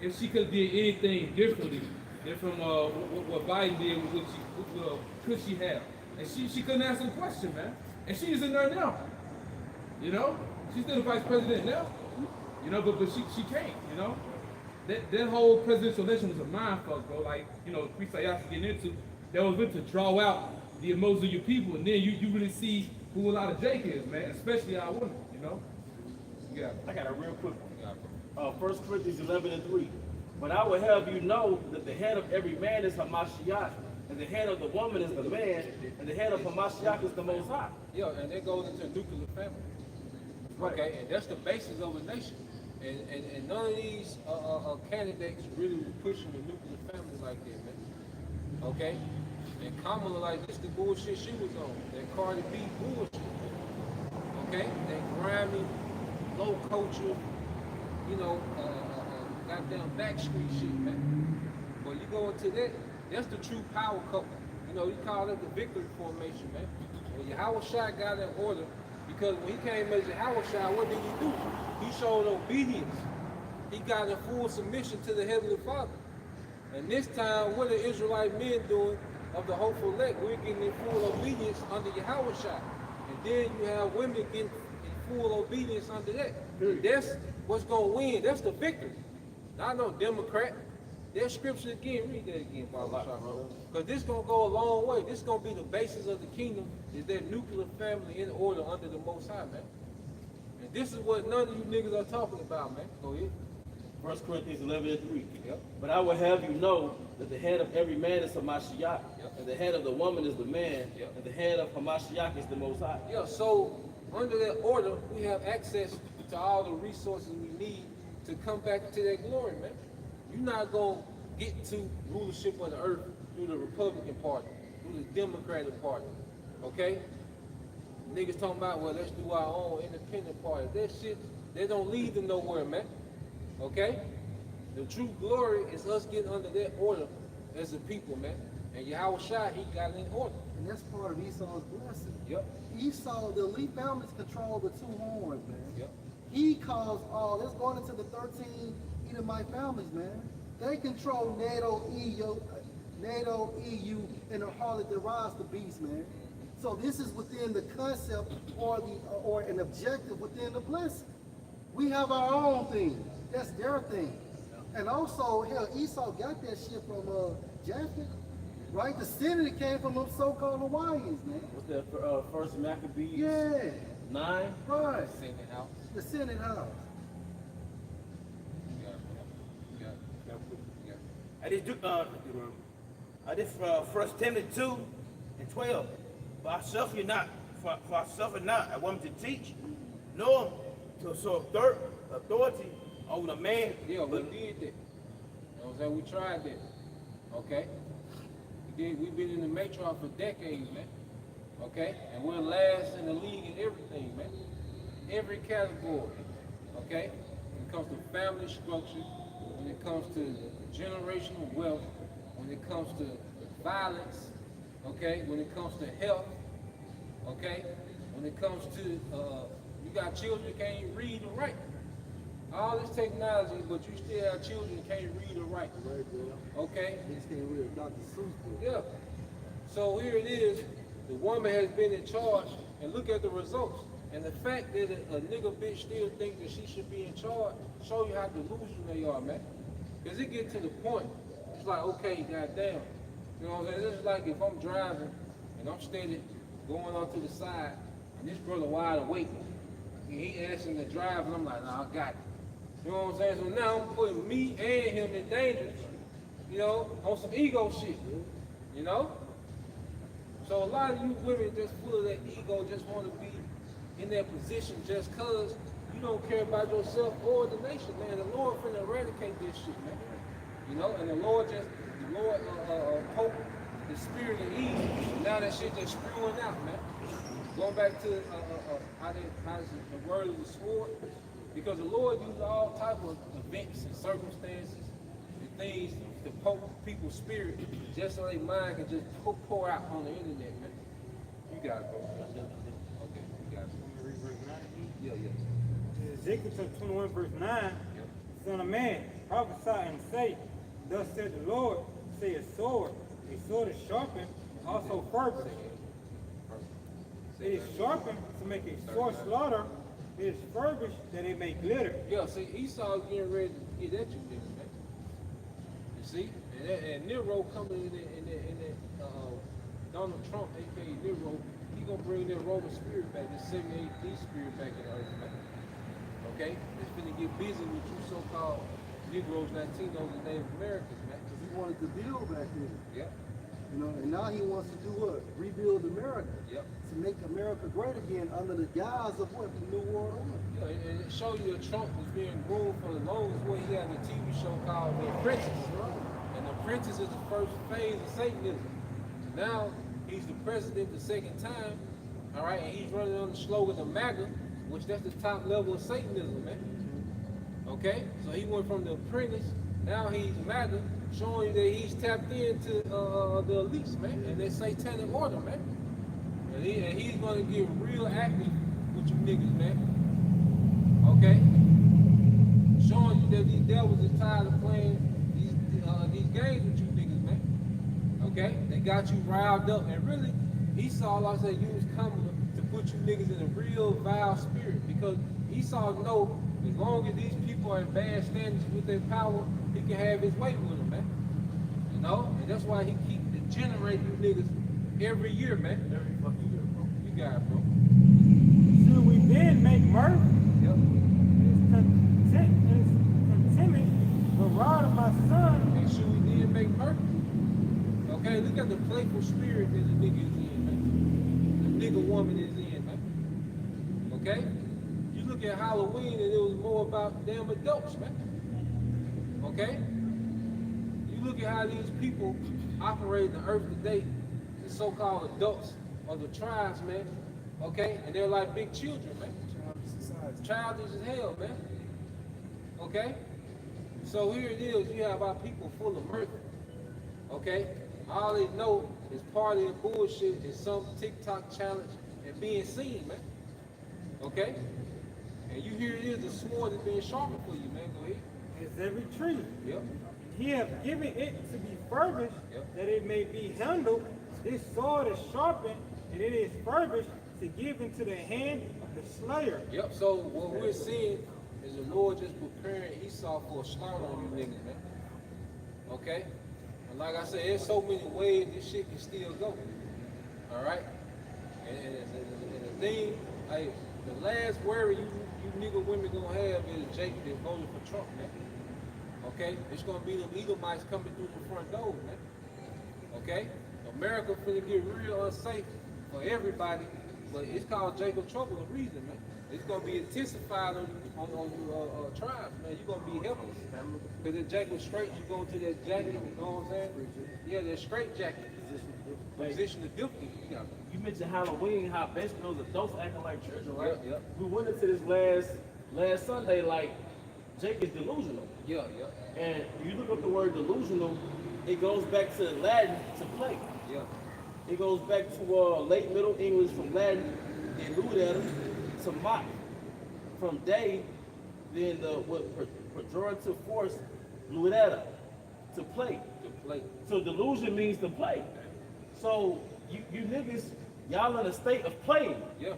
if she could have did anything differently than from what Biden did, what could she have? And she couldn't answer the question, man. And she's in there now. You know? She's still the vice president now. You know, but she can't, you know? That whole presidential election was a mind fuck, bro. Like, you know, the priest Ayasa getting into, that was meant to draw out the emotions of your people, and then you really see who a lot of Jake is, man, especially our women, you know? You got it. I got a real quick one. You got it, bro. 1 Corinthians 11:3. But I will have you know that the head of every man is Hamashiach, and the head of the woman is the man, and the head of Hamashiach is the Most High. Yeah, and that goes into a nuclear family. Okay, and that's the basis of a nation. And none of these candidates really were pushing the nuclear family like that, man. Okay? And Kamala, like, this the bullshit she was on. That Cardi B bullshit. Okay? That grimy, low culture, you know, goddamn backstreet shit, man. But you go into that, that's the true power couple. You know, you call that the victory formation, man. When Yahweh Shai got that order, because when he came as Yahweh Shai, what did he do? He showed obedience. He got in full submission to the Heavenly Father. And this time, what are the Israelite men doing of the hopeful elect? We're getting in full obedience under Yahweh Shai. And then you have women getting in full obedience under that. And that's what's going to win. That's the victory. Not no Democrat. That scripture again, read that again, because this gonna go a long way. This gonna be the basis of the kingdom, is that nuclear family in order under the Most High, man. And this is what none of you niggas are talking about, man. Go ahead. 1 Corinthians 11:3. Yep. But I will have you know that the head of every man is Hamashiach, Yep. and the head of the woman is the man, Yep. and the head of Hamashiach is the Most High. Yeah, so under that order, we have access to all the resources we need to come back to that glory, man. You're not gonna get to rulership of the earth through the Republican Party, through the Democratic Party, okay? Niggas talking about, well, let's do our own independent party. That shit, they don't lead to nowhere, man. Okay? The true glory is us getting under that order as a people, man. And Yahweh Shai, he got it in order. And that's part of Esau's blessing. Yep. Esau, the elite families control the two horns, man. Yep. He caused all, let's go into the 13 Edomite families, man. They control NATO, EU, and the harlot that rides the beast, man. So this is within the concept or an objective within the blessing. We have our own thing. That's their thing. And also, hell, Esau got that shit from Japheth, right? The Senate came from them so-called Hawaiians, man. What's that? First Maccabees Yeah, 9. right. Send it out. The Senate House. You got it. You got it. You got it. I did 1 Timothy 2:12. For I suffer not, I want to teach, nor to assert authority over the man. Yeah, we did that. You know what I'm saying? We tried that. Okay? We've been in the matriarch for decades, man. Okay? And we're last in the league in everything, man. Every category. Okay? When it comes to family structure, when it comes to generational wealth, when it comes to violence, okay? When it comes to health, okay? When it comes to, you got children that can't read or write. All this technology, but you still have children that can't read or write. Okay? They just can't read Dr. Seuss book. Yeah. So here it is. The woman has been in charge, and look at the results. And the fact that a nigga bitch still thinks that she should be in charge, show you how delusional they are, man. Because it get to the point, it's like, okay, goddamn. You know what I'm saying? It's like if I'm driving, and I'm steady going on to the side, and this brother wide awake, and he asking to drive, and I'm like, nah, I got it. You know what I'm saying? So now I'm putting me and him in danger, you know, on some ego shit, you know? So a lot of you women just full of that ego, just want to be in that position just cause you don't care about yourself or the nation, man. The Lord finna eradicate this shit, man. You know, and the Lord poke the spirit of Eve, and now that shit just spewing out, man. Going back to how does the word of the sword, because the Lord uses all type of events and circumstances and things to poke people's spirit, just so their mind can just pour out on the internet, man. You got it, bro. Okay, you got it. Read verse 9 again. Yeah. Ezekiel chapter 21, verse 9. Son of man, prophesy and say, thus said the Lord, say a sword is sharpened, also furbished. It is sharpened to make a sore slaughter, it is furbished that it may glitter. Yeah, see, Esau's getting ready to get at you, niggas, man. You see? And Nero coming in that Donald Trump, aka Nero, he gonna bring that Roman spirit back, the 70 AD spirit back in the earth, man. okay? That's finna get busy with you so-called Negroes, Latinos, and Native Americans, man. Because he wanted to build back then. Yep, You know, and now he wants to do what? Rebuild America. yep. To make America great again under the guise of what? The New World Order. Yeah, and it shows you that Trump was being groomed for the longest way. He had a TV show called The Apprentice. And The Apprentice is the first phase of Satanism. Now, he's the president the second time, all right, and he's running on the slogan of MAGA, which that's the top level of Satanism, man. Okay? So he went from The Apprentice, now he's MAGA, showing you that he's tapped into the elites, man, and their satanic order, man. And he's gonna get real active with you niggas, man. Okay? Showing you that these devils are tired of playing these games with you niggas, man. Okay? They got you riled up, and really, Esau, like I said, you was coming to put you niggas in a real vile spirit, because Esau know as long as these people are in bad standards with their power, he can have his way with them, man. You know? And that's why he keep degenerating you niggas every year, man. Every fucking year, bro. You got it, bro. Should we then make mirth? Yep. It's contempt, but rather my son. And should we then make perfect? Okay, look at the playful spirit that the nigga is in, man. The nigga woman is in, man. Okay? You look at Halloween and it was more about damn adults, man. Okay? You look at how these people operate the earth today, the so-called adults of the tribes, man. Okay? And they're like big children, man. Childish as hell, man. Okay? So here it is, you have our people full of mirth. Okay? All they know is party and bullshit and some TikTok challenge and being seen, man. Okay? And you hear it is, the sword is being sharpened for you, man. Go ahead. As every tree. Yep. He hath given it to be furbished, Yep. that it may be handled. This sword is sharpened, and it is furbished to give into the hand of the slayer. Yep, so what we're seeing is the Lord just preparing Esau for a slaughter on you niggas, man. Okay? And like I said, there's so many ways this shit can still go. Alright? And the thing, like, the last worry you nigga women gonna have is Jake that's voting for Trump, man. Okay? It's gonna be the Edomites coming through the front door, man. Okay? America finna get real unsafe for everybody, but it's called Jacob Trouble a reason, man. It's gonna be intensified on tribes, man. You're gonna be helpless. Because if Jacob straight, you go to that jacket, you know what I'm saying? Yeah, that straight jacket. Position of difference. You mentioned Halloween, how basically those adults acting like children, right? Yep, yep. We went into this last Sunday like Jake is delusional. Yeah, yeah, And you look up the word delusional, it goes back to Latin to play. yeah. It goes back to late Middle English from Latin, then ludere to mock. From day, then the pejorative force, ludere, to play. To play. So delusion means to play. So you niggas, y'all in a state of playing. Yeah.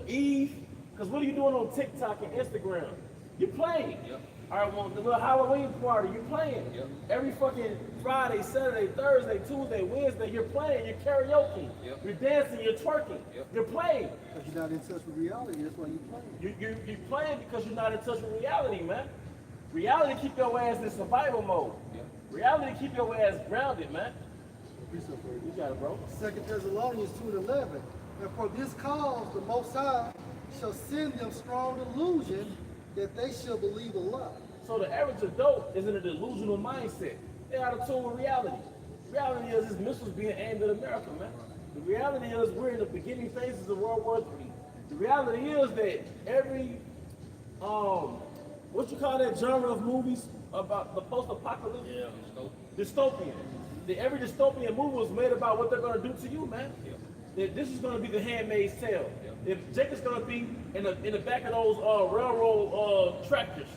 Eve, because what are you doing on TikTok and Instagram? You're playing. Yep. All right, well, the little Halloween party, you're playing. Yep. Every fucking Friday, Saturday, Thursday, Tuesday, Wednesday, you're playing. You're karaoke. Yep. You're dancing. You're twerking. Yep. You're playing. Because you're not in touch with reality, that's why you're playing. You're playing because you're not in touch with reality, man. Reality keep your ass in survival mode. Yep. Reality keep your ass grounded, man. Precept for you. You got it, bro. 2 Thessalonians 2:11. And for this cause the Most High shall send them strong delusion that they shall believe a lie. So the average adult is in a delusional mindset. They're out of tune with reality. Reality is this missiles being aimed at America, man. The reality is we're in the beginning phases of World War III. The reality is that every what you call that genre of movies about the post-apocalypse? Yeah. Dystopian. Every dystopian movie was made about what they're gonna do to you, man. Yeah. That this is gonna be the Handmaid's Tale. Yeah. If Jacob's gonna be in the back of those railroad tractors,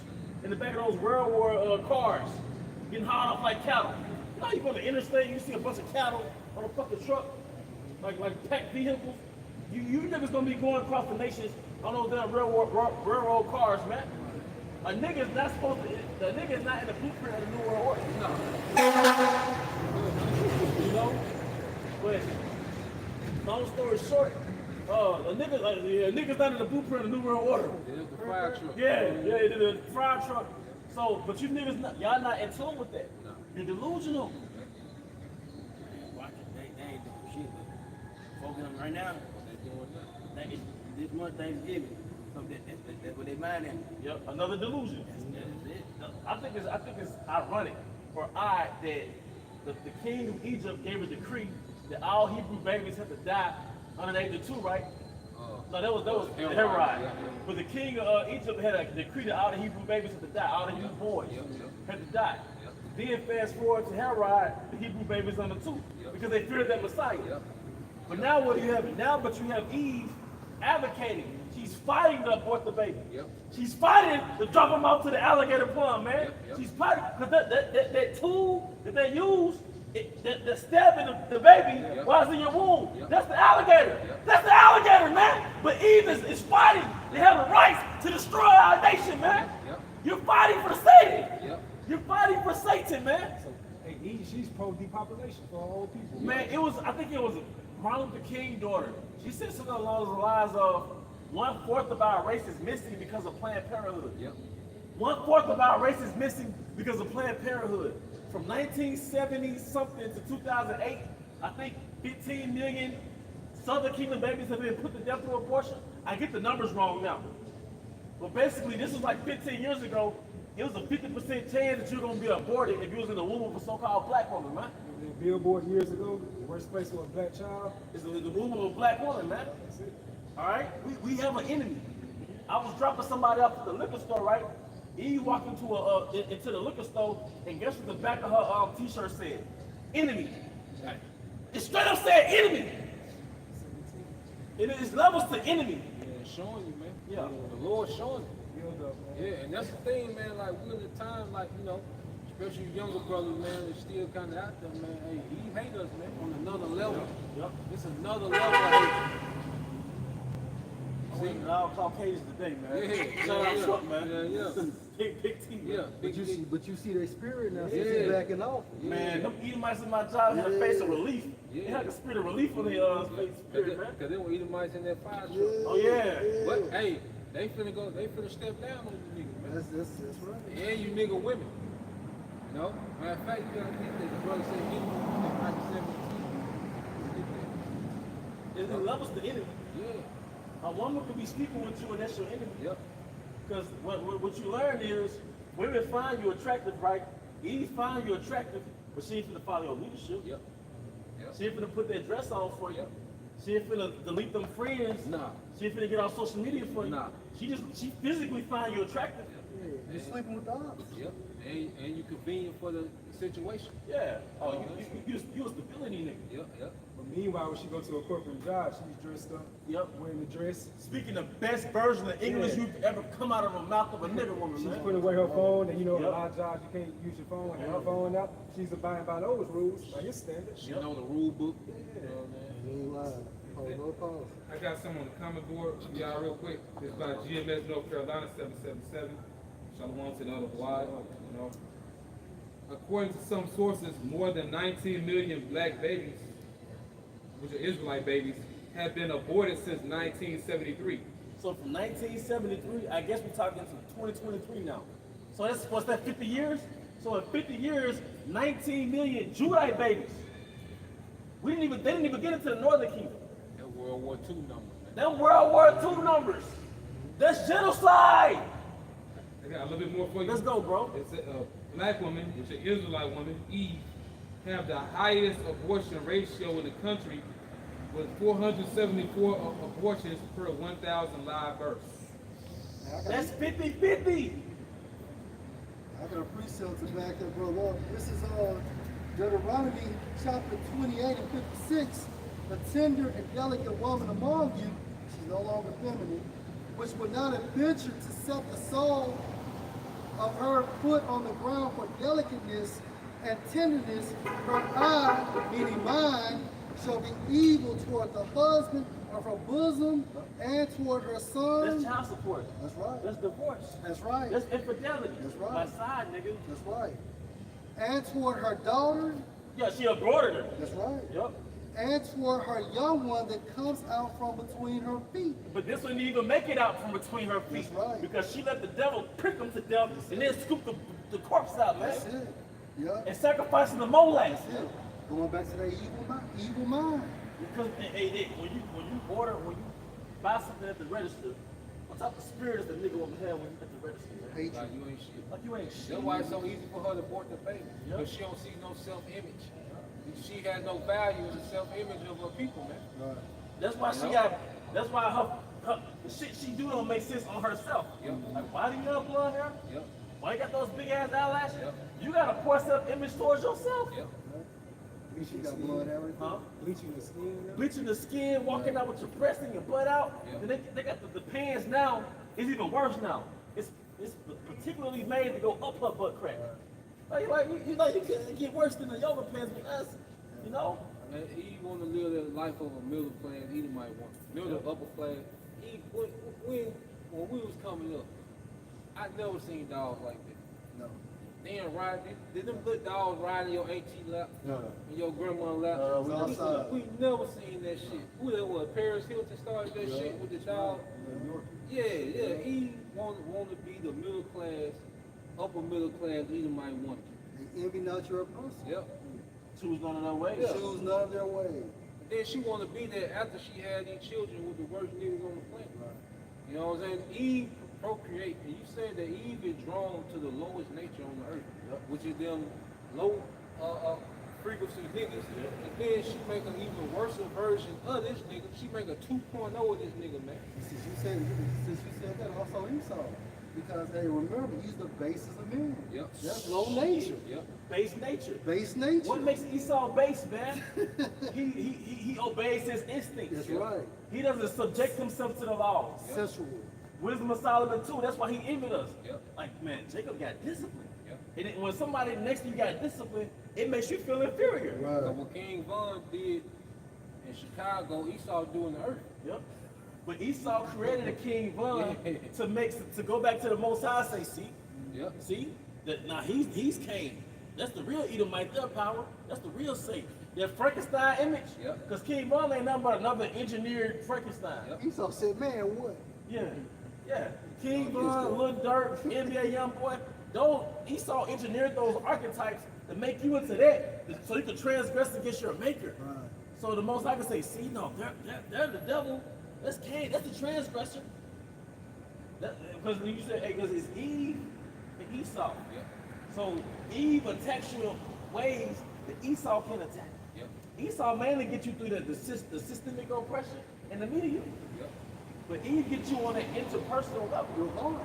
in the back of those railroad cars, getting hauled off like cattle. You know, you go to the interstate, you see a bunch of cattle on a fucking truck, like packed vehicles. You niggas gonna be going across the nations on those damn railroad cars, man. A nigga's not supposed to. The nigga's not in the blueprint of the New World Order. No. You know? But long story short, Niggas under the blueprint of New World Order. It is the fire truck. Yeah, the fire truck. So, but you niggas, y'all not in tune with that. No. You're delusional. Watch it, they ain't doing shit, but focus on right now. They doing that. That is, this month Thanksgiving. So that's what they mind at. Yep, another delusion. That's it. I think it's ironic or odd that the king of Egypt gave a decree that all Hebrew babies had to die under the age of 2, right? No, that was Herod. Herod. Yeah. But the king of Egypt had a decree that all the Hebrew babies had to die, all the Hebrew boys had to die. Then fast forward to Herod, the Hebrew babies under 2, because they feared that Messiah. But now what do you have? But you have Eve advocating. She's fighting to abort the baby. She's fighting to drop him off to the alligator pond, man. She's fighting because that tool that they use, that stabbing the baby while it's in your womb. That's the alligator. That's the alligator, man. But Eve is fighting. They have the right to destroy our nation, man. You're fighting for Satan. You're fighting for Satan, man. Hey, Eve, she's pro-depopulation for all people. Man, I think it was Martin Luther King's daughter. She said something along the lines of 1/4 of our race is missing because of Planned Parenthood. 1/4 of our race is missing because of Planned Parenthood. From 1970 something to 2008, I think 15 million Southern Kingdom babies have been put to death through abortion. I get the numbers wrong now. But basically, this was like 15 years ago. It was a 50% chance that you're going to be aborted if you was in the womb of a so-called black woman, man. The Billboard years ago, the worst place for a black child. It's the womb of a black woman, man. That's it. All right? We have an enemy. I was dropping somebody off at the liquor store, right? Eve walked into the liquor store, and guess what the back of her t-shirt said? Enemy. It straight up said enemy. It is levels to enemy. Yeah, it's showing you, man. Yeah. The Lord's showing you. Build up, man. Yeah, and that's the thing, man. Like, we're in a time, like, you know, especially younger brothers, man, that's still kind of out there, man. Hey, he hate us, man, on another level. It's another level of hate. See, all Caucasians today, man. Yeah, Shout out yeah, Trump, man. yeah. Big team. Yeah, But you see their spirit now since Yeah. he's back in office. Man, them Edomites in my job had a face of relief. They had a spirit of relief on their spirit, man. Because they were Edomites in that fire truck. Oh, yeah. But, hey, they finna step down on you niggas, man. That's right. And you nigga women. You know? Matter of fact, you gotta get that. The brother said, get them like 17. It levels the enemy. Yeah. A woman could be sleeping with you and that's your enemy. Yep. Because what you learn is women find you attractive, right? Eve find you attractive, but she ain't finna follow your leadership. Yep. She ain't finna put that dress on for you. Yep. She ain't finna delete them friends. Nah. She ain't finna get on social media for you. Nah. She physically find you attractive. You're sleeping with the ops. Yep. And you convenient for the situation. Yeah. Oh, you a stability nigga. Yep. Yep. But meanwhile, when she go to a corporate job, she's dressed up, Yep. wearing the dress. Speaking the best version of English Yeah. you've ever come out of the mouth of a nigga woman, She's man. putting away her phone, and you know, Yep. a lot of jobs you can't use your phone, have your phone out. She's abiding by those rules, by his standards. She know the rule book. You know what I'm saying? You ain't lying. Oh, no pause. I got some on the comment board for y'all real quick. It's by GMS North Carolina 777. Shalom to the other wide, you know. According to some sources, more than 19 million black babies, which are Israelite babies, have been aborted since 1973. So from 1973, I guess we're talking to 2023 now. So that's, what's that, 50 years? So in 50 years, 19 million Judite babies. They didn't even get into the Northern Kingdom. That World War II number, man. Them World War II numbers. That's genocide. I got a little bit more for you. Let's go, bro. It's a black woman, which is an Israelite woman, Eve, have the highest abortion ratio in the country with 474 abortions per 1,000 live births. That's 50-50. I got a precept to back that brother up. This is Deuteronomy chapter 28 and 56. A tender and delicate woman among you, she's no longer feminine, which would not adventure to set the sole of her foot on the ground for delicateness and tenderness, her eye, meaning mind, shall be evil toward the husband of her bosom and toward her That's son. child support. That's right. That's divorce. That's right. That's infidelity. That's right. My side, nigga. That's right. And toward her daughter. Yeah, she aborted her. That's right. Yep. and toward her young one that comes out from between her feet. But this wouldn't even make it out from between her feet. That's right. Because she let the devil prick him to death and then scoop the corpse out, man. That's it. Yeah. And sacrificing the mole ass. That's it. Going back to that evil mind. Because when you buy something at the register, what type of spirit is the nigga over here when you at the register? Man? Hate Like you. you ain't shit. Like you ain't shit. That's why it's so easy for her to abort the baby. Yep. Because she don't see no self-image. She has no value in the self-image of her people, man. Right. That's why she got. That's why her the shit she do don't make sense on herself. Yep. Like why do you have blonde hair? Yep. Why you got those big ass eyelashes? Yep. You got a poor self-image towards yourself. Yep. She Bleaching got the blood skin. everything. Huh? Bleaching the skin. Yeah. Bleaching the skin, walking out with your breast and your butt out. Yep. And they got the pants now. It's even worse now. It's particularly made to go up her butt crack. You couldn't get worse than the yoga pants with us, you know? And he want to live the life of a middle class Edomite woman. Middle upper class. When we was coming up, I never seen dogs like that. No. They ain't riding. Did them good dogs ride in your auntie lap? No. In your grandma's lap? we outside. We never seen that shit. Who that was? Paris Hilton started that shit with the dog. Yeah. He want to be the middle class, upper middle class Edomite woman. They envy not your person. Yep. Choose none of their ways. Yeah. Choose none of their ways. Then she want to be there after she had these children with the worst niggas on the planet. You know what I'm saying? Eve procreate, and you said that Eve is drawn to the lowest nature on the earth, which is them low frequency niggas. And then she make an even worse version of this nigga. She make a 2.0 of this nigga, man. Since you said that, also Esau. Because hey, remember, he's the basis of man. Yep. That's low nature. Yep. Base nature. Base nature. What makes Esau base, man? he obeys his instincts. That's right. He doesn't subject himself to the laws. Sensual. Wisdom of Solomon too. That's why he envied us. Yep. Like, man, Jacob got discipline. Yep. And when somebody next to you got discipline, it makes you feel inferior. So Right. what King Von did in Chicago, Esau do in the earth. Yep. But Esau created a king Von Yeah. to go back to the Most High. Say, Yep. see, that now he's Cain. That's the real Edomite, their power. That's the real Satan. That Frankenstein image. Yep. Because King Von ain't nothing but another engineered Frankenstein. Yep. Esau said, man, what? Yeah. King Von, Lil Durk, NBA YoungBoy. Those Esau engineered those archetypes to make you into that, so you can transgress against your maker. Right. So the Most High can say, see, no, they're the devil. That's Cain. That's the transgressor. Because you said, hey, because it's Eve and Esau. Yep. So Eve attacks you in ways that Esau can attack. Yep. Esau mainly gets you through the systemic oppression and the media. Yep. But Eve gets you on an interpersonal level. Your Lord.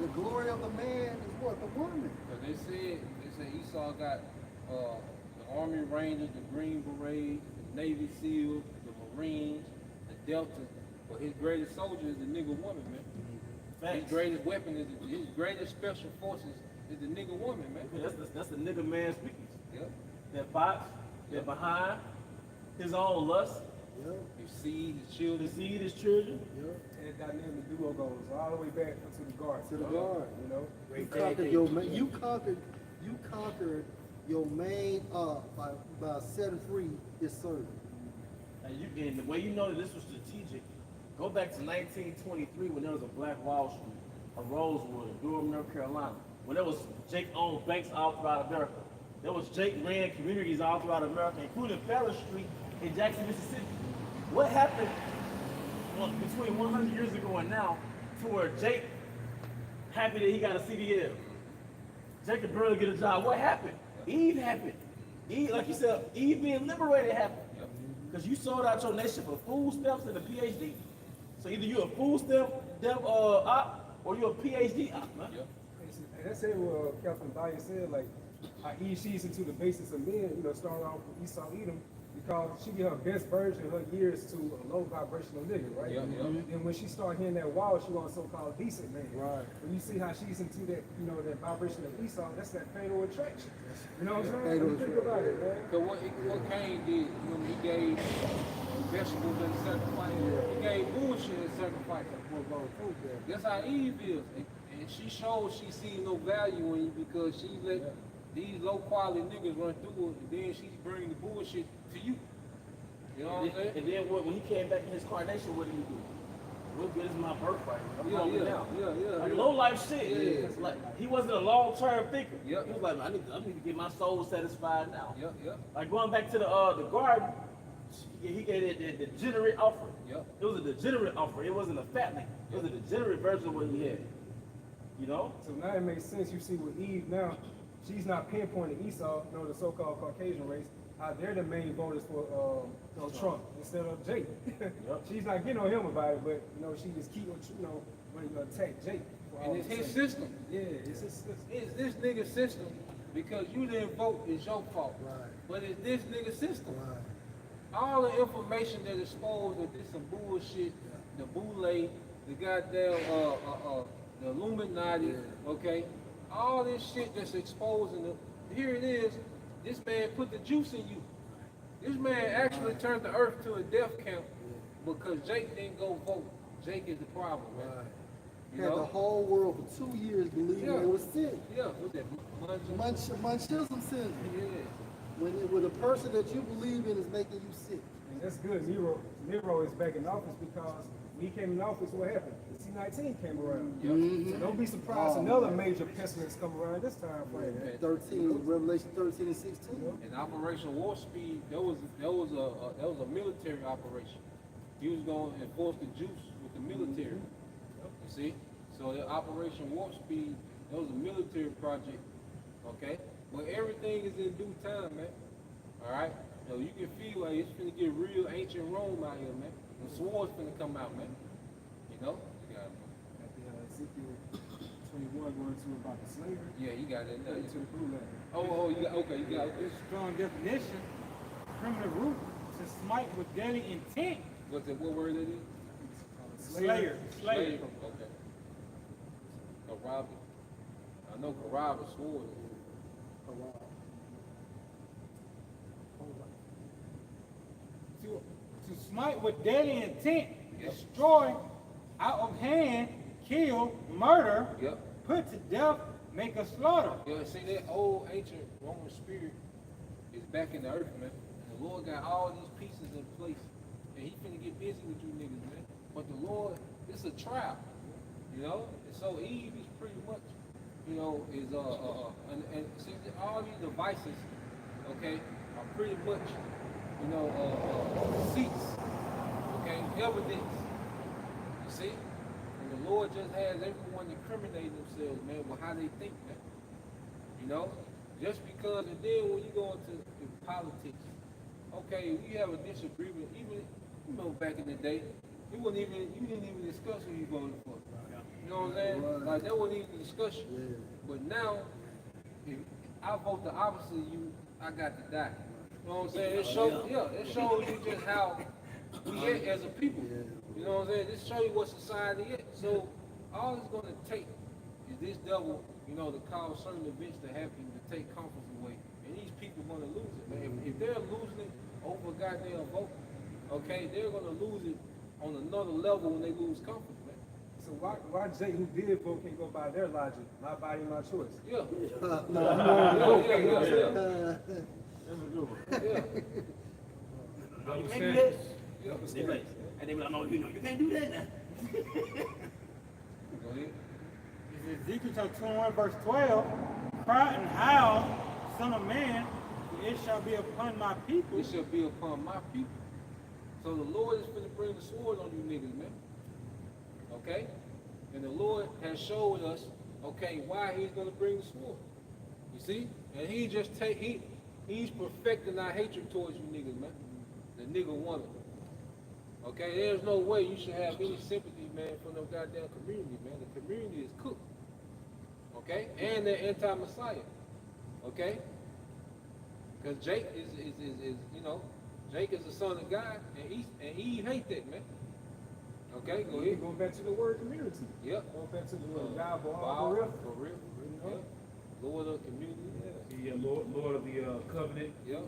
The glory of the man is what? The woman. Because they said Esau got the Army Rangers, the Green Berets, the Navy SEALs, the Marines, the Delta. But his greatest soldier is the nigga woman, man. His Facts. greatest weapon is his greatest special forces is the nigga woman, man. That's the nigga man speaking. Yep. That box, that behind his own lust, Yeah. His seed, his to children. seed his children. Yeah. And that dynamic duo goes all the way back to the guard. To the guard. You know? You conquered your main by setting free his servant. And the way you know that this was strategic, go back to 1923 when there was a Black Wall Street, a Rosewood, Durham, North Carolina. When there was Jake owned banks all throughout America. There was Jake ran communities all throughout America, including Ferris Street in Jackson, Mississippi. What happened between 100 years ago and now to where Jake happy that he got a CDL? Jake could barely get a job. What happened? Eve happened. Eve, like you said, Eve being liberated happened. Because you sold out your nation for food stamps and a PhD. So either you're a food stamp op or you're a PhD op, man. Yep. And that's it what Captain Dyer said, like, how Eve she's into the basis of men, you know, starting off with Esau Edom, because she get her best version of her years to a low vibrational nigga, right? Yep, yep. And when she start hearing that wall, she wants so-called decent man. Right. When you see how she's into that, you know, that vibration of Esau, that's that fatal attraction. You know what I'm saying? Fatal When you think about it, man. Because what Cain did, he gave vegetables and sacrifice. He gave bullshit and sacrifice. That's how Eve is. And she shows she sees no value in you because she let these low quality niggas run through her, and then she's bringing the bullshit to you. You know what I'm saying? And then when he came back in his carnation, what did he do? What good is my birthright? I'm Yeah, hungry yeah, now. yeah. Like low life shit. Yeah. It's like he wasn't a long term thinker. Yep. He was like, I need to get my soul satisfied now. Yep. Like going back to the garden, he gave the degenerate offering. Yep. It was a degenerate offering. It wasn't a fattening. It was a degenerate version of what he had. You know? So now it makes sense. You see with Eve now, she's not pinpointing Esau, nor the so-called Caucasian race. How they're the main voters for Trump instead of Jake. She's not getting on him about it, but she just keep when you attack Jake. for all And it's the his same. system. Yeah, it's his system. It's this nigga's system because you didn't vote is your fault. Right. But it's this nigga's system. Right. All the information that exposed that this some bullshit, the boule, the goddamn the Illuminati, okay? All this shit that's exposing it. Here it is. This man put the juice in you. This man actually turned the earth to a death camp because Jake didn't go vote. Jake is the problem, man. Right. You Had the know? whole world for 2 years believing Yeah. it was sick. Yeah, what's that? Munchism syndrome. Yeah. When a person that you believe in is making you sick. And that's good. Nero is back in office because when he came in office, what happened? The C-19 came around. Mm-hmm. So don't be surprised another major pestilence come around this time frame. 13, Revelation 13 and 16. In Operation Warp Speed, that was a military operation. He was going to enforce the juice with the military. You see? So the Operation Warp Speed, that was a military project. Okay? But everything is in due time, man. Alright? So you can feel like it's finna get real ancient Rome out here, man. The sword's finna come out, man. You know? You got it. At the Ezekiel 21 going to about the slavery. Yeah, you got it. To the blue land. Oh, you got okay, you got This it. strong definition, criminal root to smite with deadly intent. What word it is? Slayer. Slave. Okay. Karabi. I know Karabi sword. To smite with deadly intent, destroy, out of hand, kill, murder, Yep. put to death, make a slaughter. Yeah, see that old ancient Roman spirit is back in the earth, man. And the Lord got all these pieces in place. And he finna get busy with you niggas, man. But the Lord, it's a trial. You know? And so Eve is pretty much, is and see all these devices, okay, are pretty much, receipts, okay, evidence. You see? And the Lord just has everyone incriminating themselves, man, with how they think, man. You know? Just because, and then when you go into politics, okay, you have a disagreement, even, back in the day, you didn't even discuss who you voted for. You know what I'm saying? Right. Like, that wasn't even a discussion. Yeah. But now, if I vote the opposite of you, I got to die. You know what I'm saying? It shows you just how we act as a people. You know what I'm saying? This shows you what society is. So all it's gonna take is this devil, to cause certain events to happen to take comfort away. And these people gonna lose it, man. If they're losing it over a goddamn vote, okay, they're gonna lose it on another level when they lose comfort, man. So why Jake, who did vote, can go by their logic? My body, my choice. Yeah. That's a good one. Yeah. You can't do that. Yeah. They like, and they be like, no, you can't do that now. Go ahead. It's Ezekiel chapter 21, verse 12. Cry and howl, son of man, for it shall be upon my people. It shall be upon my people. So the Lord is going to bring the sword on you niggas, man. Okay? And the Lord has showed us, okay, why he's going to bring the sword. You see? And he's perfecting our hatred towards you niggas, man. The nigga woman. Okay? There's no way you should have any sympathy, man, for no goddamn community, man. The community is cooked. Okay? And they're anti-Messiah. Okay? Because Jake is Jake is the son of God, and Eve hate that, man. Okay, go ahead. Going back to the word community. Yep. Going back to the word God, Baal, for real. for real. Yep. Lord of the community. Yeah, Lord of the covenant. Yep.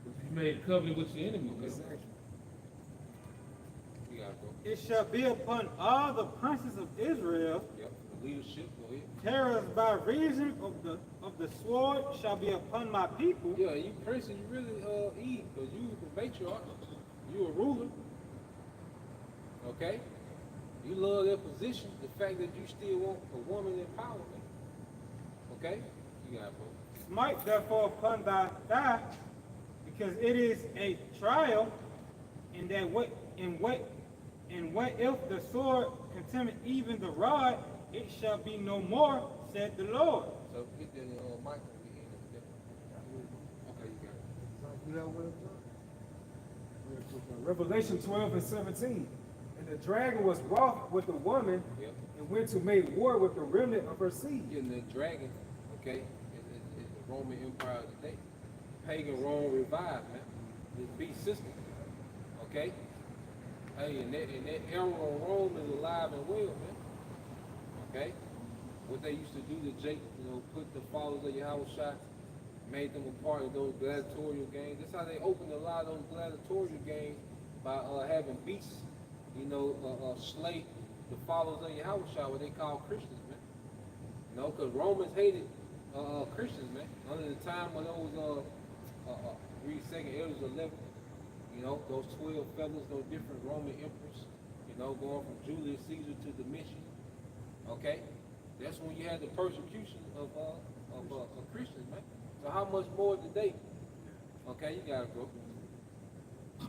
You made a covenant with your enemy. Man. Exactly. You gotta go. It shall be upon all the princes of Israel. Yep. The leadership. Go ahead. Terrors by reason of the sword shall be upon my people. Yeah, you person, you really Eve, because you the matriarch. you're a ruler, okay? You love that position, the fact that you still want a woman in power, man. Okay? You got it, bro. Smite therefore upon thy thigh, because it is a trial, and that what if the sword contemn even the rod, it shall be no more, said the Lord. So get that mic on the end of that. Okay, you got it. You know what I'm Revelation 12 and 17. And the dragon was wroth with the woman Yep. and went to make war with the remnant of her seed. Getting the dragon, okay, is the Roman Empire today. Pagan Rome revived, man. This beast system. Okay? Hey, and that era of Rome is alive and well, man. Okay? What they used to do to Jake, put the followers of Yahweh shot, made them a part of those gladiatorial games. That's how they opened a lot of those gladiatorial games by having beasts, slay the followers of Yahweh shot, what they call Christians, man. Because Romans hated Christians, man. Under the time when those, read 2nd Elders 11, those 12 fellas, those different Roman emperors, going from Julius Caesar to Domitian. Okay? That's when you had the persecution of Christians, man. So how much more today? Okay, you got it, bro.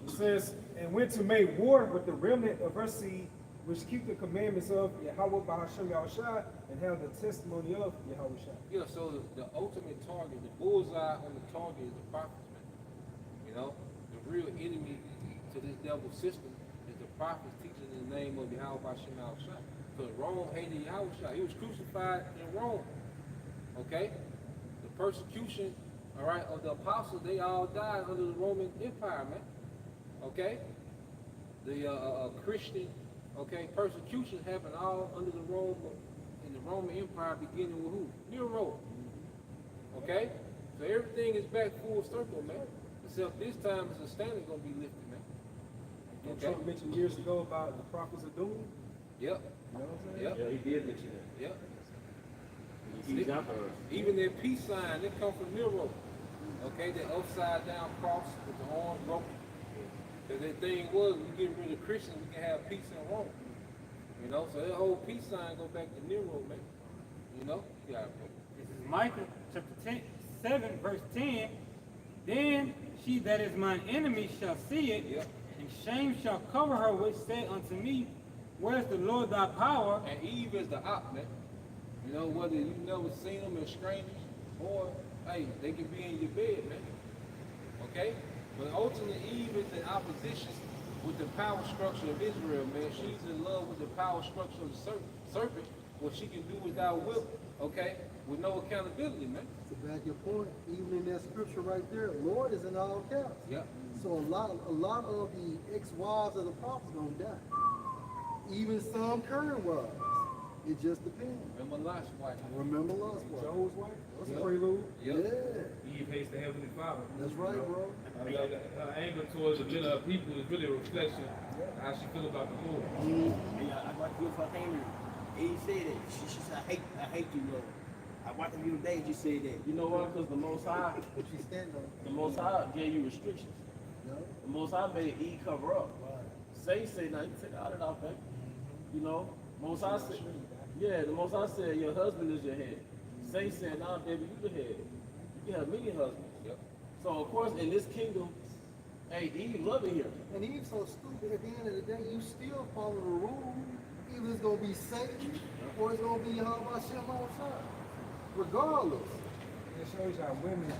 It says, and went to make war with the remnant of her seed, which keep the commandments of Yahweh Bahashem Yahushua and have the testimony of Yahushua. Yeah, so the ultimate target, the bullseye on the target is the prophets, man. The real enemy to this devil system is the prophets teaching in the name of Yahweh Bahashem Yahushua. Because Rome hated Yahushua. He was crucified in Rome. Okay? The persecution, all right, of the apostles, they all died under the Roman Empire, man. Okay? The Christian, persecution happened all under the Roman Empire, beginning with who? Nero. Okay? So everything is back full circle, man. Except this time it's a standard gonna be lifted, man. And Trump mentioned years ago about the prophets of doom. Yep. You know what I'm saying? Yep. Yeah, he did mention that. Yep. He's out for us. Even their peace sign, they come from Nero. Okay, that upside down cross with the arms broken. Because the thing was, we get rid of Christians, we can have peace in Rome. So that whole peace sign go back to Nero, man. You got it, bro. This is Micah chapter 7, verse 10. Then she that is mine enemy shall see it, Yep. and shame shall cover her, which said unto me, where's the Lord thy power? And Eve is the op, man. Whether you never seen them as strangers or, hey, they can be in your bed, man. Okay? But ultimately, Eve is in opposition with the power structure of Israel, man. She's in love with the power structure of the serpent, what she can do without will, okay? With no accountability, man. To back your point, even in that scripture right there, Lord is in all caps. Yep. So a lot of the ex-wives of the prophets gonna die. Even some current wives. It just depends. Remember Lot's wife. Remember Lot's wife. Joe's wife? That's Yep. a prelude. Yep. Yeah, Eve hates the Heavenly Father. that's right, bro. Her anger towards the men of people is really a reflection of how she feels about the Lord. And I watched the video before I came here. He said that. She said, I hate you, Lord. I watched the video today and she said that. You know why? Because the Most High, What she stand on. the Most High gave you restrictions. No? The Most High made Eve cover up. Say, now you can take all that off, baby. Most High said, the Most High said your husband is your head. Say said, nah, baby, you the head. You can have many husbands. Yep. So of course, in this kingdom, hey, Eve loving him. And Eve's so stupid, at the end of the day, you still follow the rules. Either it's gonna be Satan or it's gonna be Yahweh Shem outside. Regardless. It shows you how women,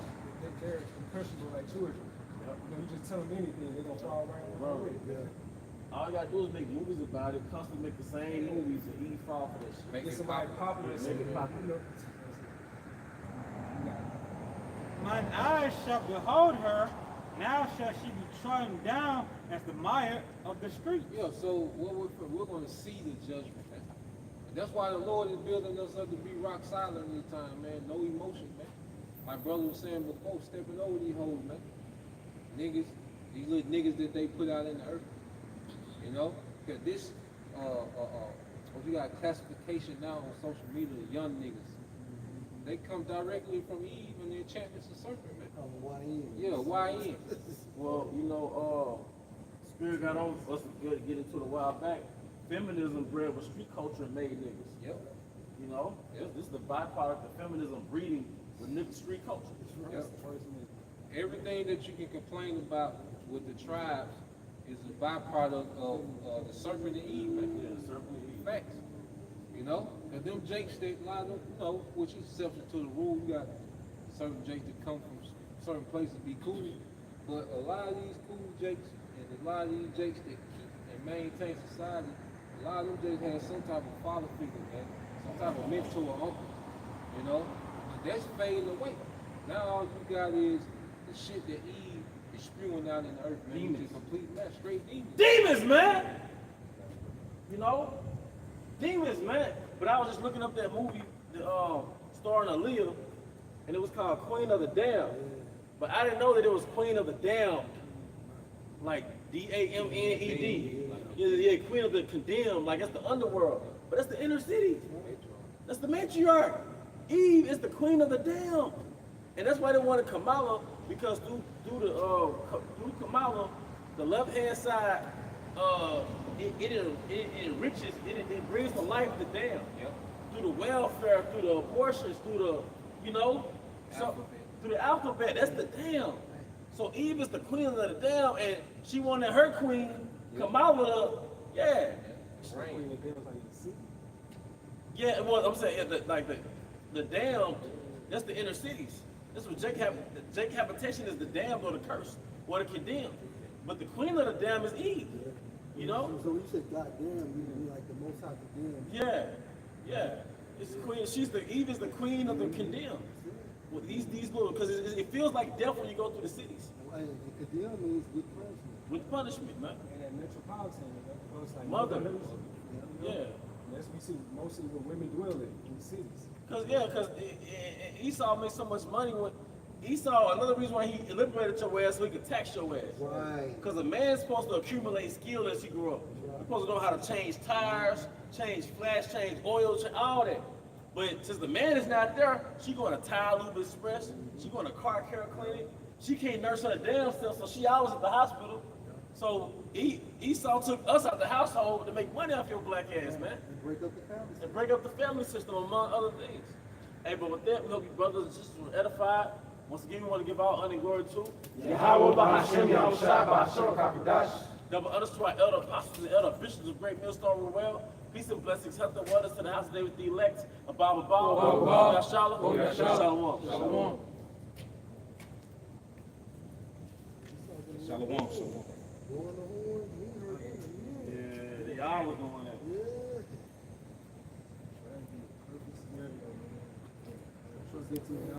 they're impressionable like children. You just tell them anything, they're going to fall right along with it. All you gotta do is make movies about it, constantly make the same movies, and Eve fall for that shit. Make Get it somebody popular. popular. Make it popular. Mine eyes shall behold her, now shall she be trodden down as the mire of the street. Yeah, so we're going to see the judgment, man. And that's why the Lord is building us up to be rock solid this time, man. No emotion, man. My brother was saying before, stepping over these hoes, man. Niggas, these little niggas that they put out in the earth. Because this, you got classification now on social media, young niggas. They come directly from Eve and the enchantments of serpent, man. Oh, YN. Yeah, YN. Well, Spirit got on us to get into the while back. Feminism bred with street culture and made niggas. Yep. You know? Yep. This is the byproduct of feminism breeding with nigga street culture. Yep. Everything that you can complain about with the tribes is a byproduct of the serpent and Eve, man. Yeah, the serpent and Eve. Facts. You know? Because them jakes, they, a lot of them, you know, which is exception to the rule. You got certain jakes that come from certain places to be cool. But a lot of these cool jakes and a lot of these jakes that keep and maintain society, a lot of them jakes have some type of father figure, man. Some type of mentor or uncle. You know? But that's fading away. Now all you got is the shit that Eve is spewing out in the earth, man. Which is complete mess, straight demons. Demons, man! You know? Demons, man. But I was just looking up that movie, starring Aaliyah, and it was called Queen of the Damned. But I didn't know that it was Queen of the Damned. Like D-A-M-N-E-D. Yeah, Queen of the Condemned, like that's the underworld. But that's the inner city. That's the matriarch. Eve is the Queen of the Damned. And that's why they wanted Kamala, because through Kamala, the left-hand side, it enriches, it brings to life the damned. Yep. Through the welfare, through the abortions, through the, you know, through the alphabet. That's the damned. So Eve is the queen of the damned, and she wanted her queen, Kamala, yeah. Rain. Yeah, well, I'm saying, yeah, the damned, that's the inner cities. That's what Jake habitation is, the damned or the cursed, or the condemned. But the queen of the damned is Eve. You know? So when you say goddamn, you mean like the most high condemned. Yeah, yeah. It's the queen. Eve is the queen of the condemned. Well, these little, because it feels like death when you go through the cities And condemn means with punishment. with punishment, man. And that metropolitan, it's like Mother. Yeah. That's we see mostly where women dwell in the cities. Because Esau made so much money when Esau. Another reason why he liberated your ass so he could tax your ass. Right. Because a man's supposed to accumulate skill as he grow up. He's supposed to know how to change tires, change flash, change oil, all that. But since the man is not there, she going to Tire Lube Express, she going to car care clinic. She can't nurse her damn self, so she always at the hospital. So Esau took us out the household to make money off your black ass, man. And break up the family. And break up the family system, among other things. Hey, but with that, we hope you brothers and sisters were edified. Once again, we want to give all honor and glory to Yahweh Bahashem Yahushua Bahashor Kakadash. double honors to our elder apostles and elder bishops of Great Millstone Ruel. Peace and blessings. Health and wonders to the house of David the elect. Abba Baal. Yashala. Shalom. Shalom. Shalom. Blowing the horn, we heard it. Yeah, they all were doing that. Yeah. That'd be a perfect scenario, man.